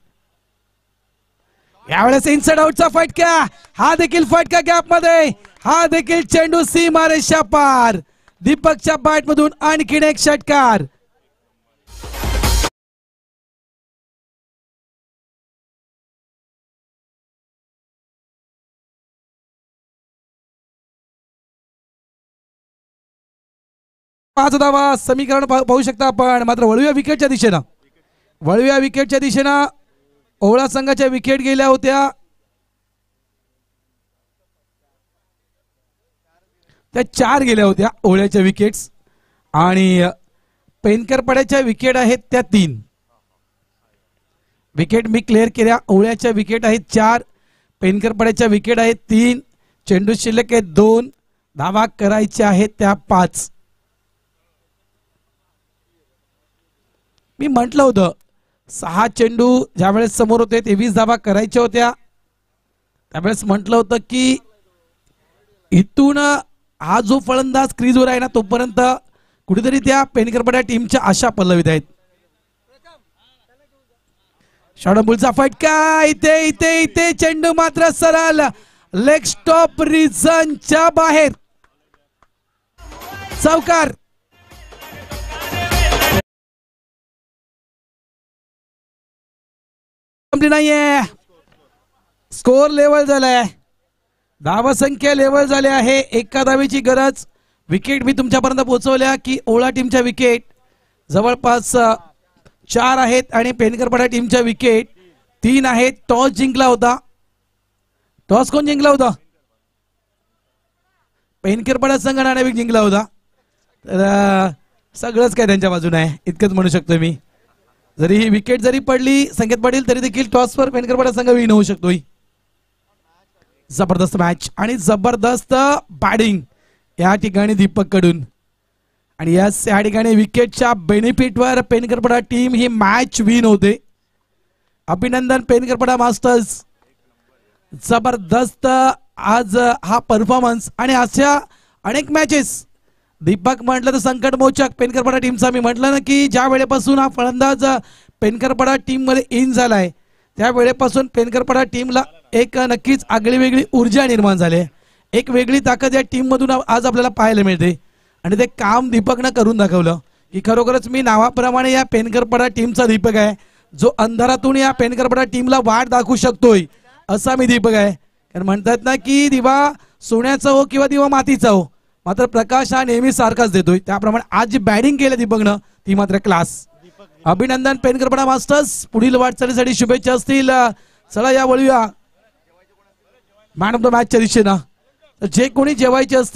यावेळेस इनसाइड आउटचा फटका. हा देखील फटका गॅप मध्ये. हा देखील चेंडू सीमारेषा पार. दीपकच्या बॅट मधून आणखीन एक षटकार. पाच धावा समीकरण पाहू शकता आपण. मात्र वळव्या विकेटच्या दिशेनं ओवळा संघाच्या विकेट गेल्या होत्या. त्या 4 गेल्या होत्या ओवळ्याच्या विकेट्स आणि पेनकरपाड्याच्या विकेट आहेत त्या 3 विकेट मी क्लिअर केल्या. ओवळ्याच्या विकेट आहेत 4. पेनकरपाड्याच्या विकेट आहेत 3. चेंडू शिल्लक आहेत 2. धावा करायच्या आहेत त्या 5. मी म्हटलं होतं 6 चेंडू ज्यावेळेस समोर होते 23 धावा करायच्या होत्या. त्यावेळेस म्हटलं होतं की इथून हा जो फलंदाज क्रीजवर आहे ना तोपर्यंत कुठेतरी त्या पेनकरपाडा टीमच्या आशा पल्लवीत आहेत. शॉर्टबॉलचा फटका. इथे चेंडू मात्र सरळ लेग स्टॉप रिझनच्या बाहेर. चौकार. नाहीये. स्कोर लेवल झालाय. धावसंख्या लेवल झाले आहे. एका धावेची गरज. विकेट मी तुमच्यापर्यंत पोहोचवल्या की ओळा टीमच्या विकेट जवळपास 4 आहेत आणि पेनकरपाडा टीमच्या विकेट 3 आहेत. टॉस जिंकला होता. टॉस कोण जिंकला होता? पेनकरपाडा संघ नाणेफेक जिंकला होता. तर सगळंच काय त्यांच्या बाजूने आहे इतकंच म्हणू शकतो मी. जरी ही विकेट जरी पडली संकेत पाटील तरी देखील टॉसवर पेनकरपाडा संघ विन होऊ शकतोय. जबरदस्त मॅच आणि जबरदस्त बॅटिंग या ठिकाणी दीपक कडून. आणि या ठिकाणी विकेटच्या बेनिफिटवर पेनकरपाडा टीम ही मॅच विन होते. अभिनंदन पेनकरपाडा मास्टर्स. जबरदस्त आज हा परफॉर्मन्स आणि अशा अनेक मॅचेस. दीपक म्हटलं तर संकटमोचक पेनकरपाडा टीमचा. मी म्हटलं ना की ज्या वेळेपासून हा फलंदाज पेनकरपाडा टीम मध्ये इन झालाय त्या वेळेपासून पेनकरपाडा टीमला एक नक्कीच आगळी वेगळी ऊर्जा निर्माण झाली. एक वेगळी ताकद या टीम मधून आज आपल्याला पाहायला मिळते. आणि ते काम दीपकनं करून दाखवलं की खरोखरच मी नावाप्रमाणे या पेनकरपाडा टीमचा दीपक आहे जो अंधारातून या पेनकरपाडा टीमला वाट दाखवू शकतोय असा मी दीपक आहे. कारण म्हणतात ना की दिवा सोन्याचा हो किंवा दिवा मातीचा हो मात्र प्रकाश हा नेहमी सारखाच देतोय. त्याप्रमाणे आज जी बॅटिंग केली दीपकनं ती मात्र क्लास. अभिनंदन पेनकरपाडा मास्टर्स. पुढील वाटचालीसाठी शुभेच्छा असतील. चला या वळूया मॅन ऑफ द मॅचच्या दिशेनं. जे कोणी जेवायचे असतील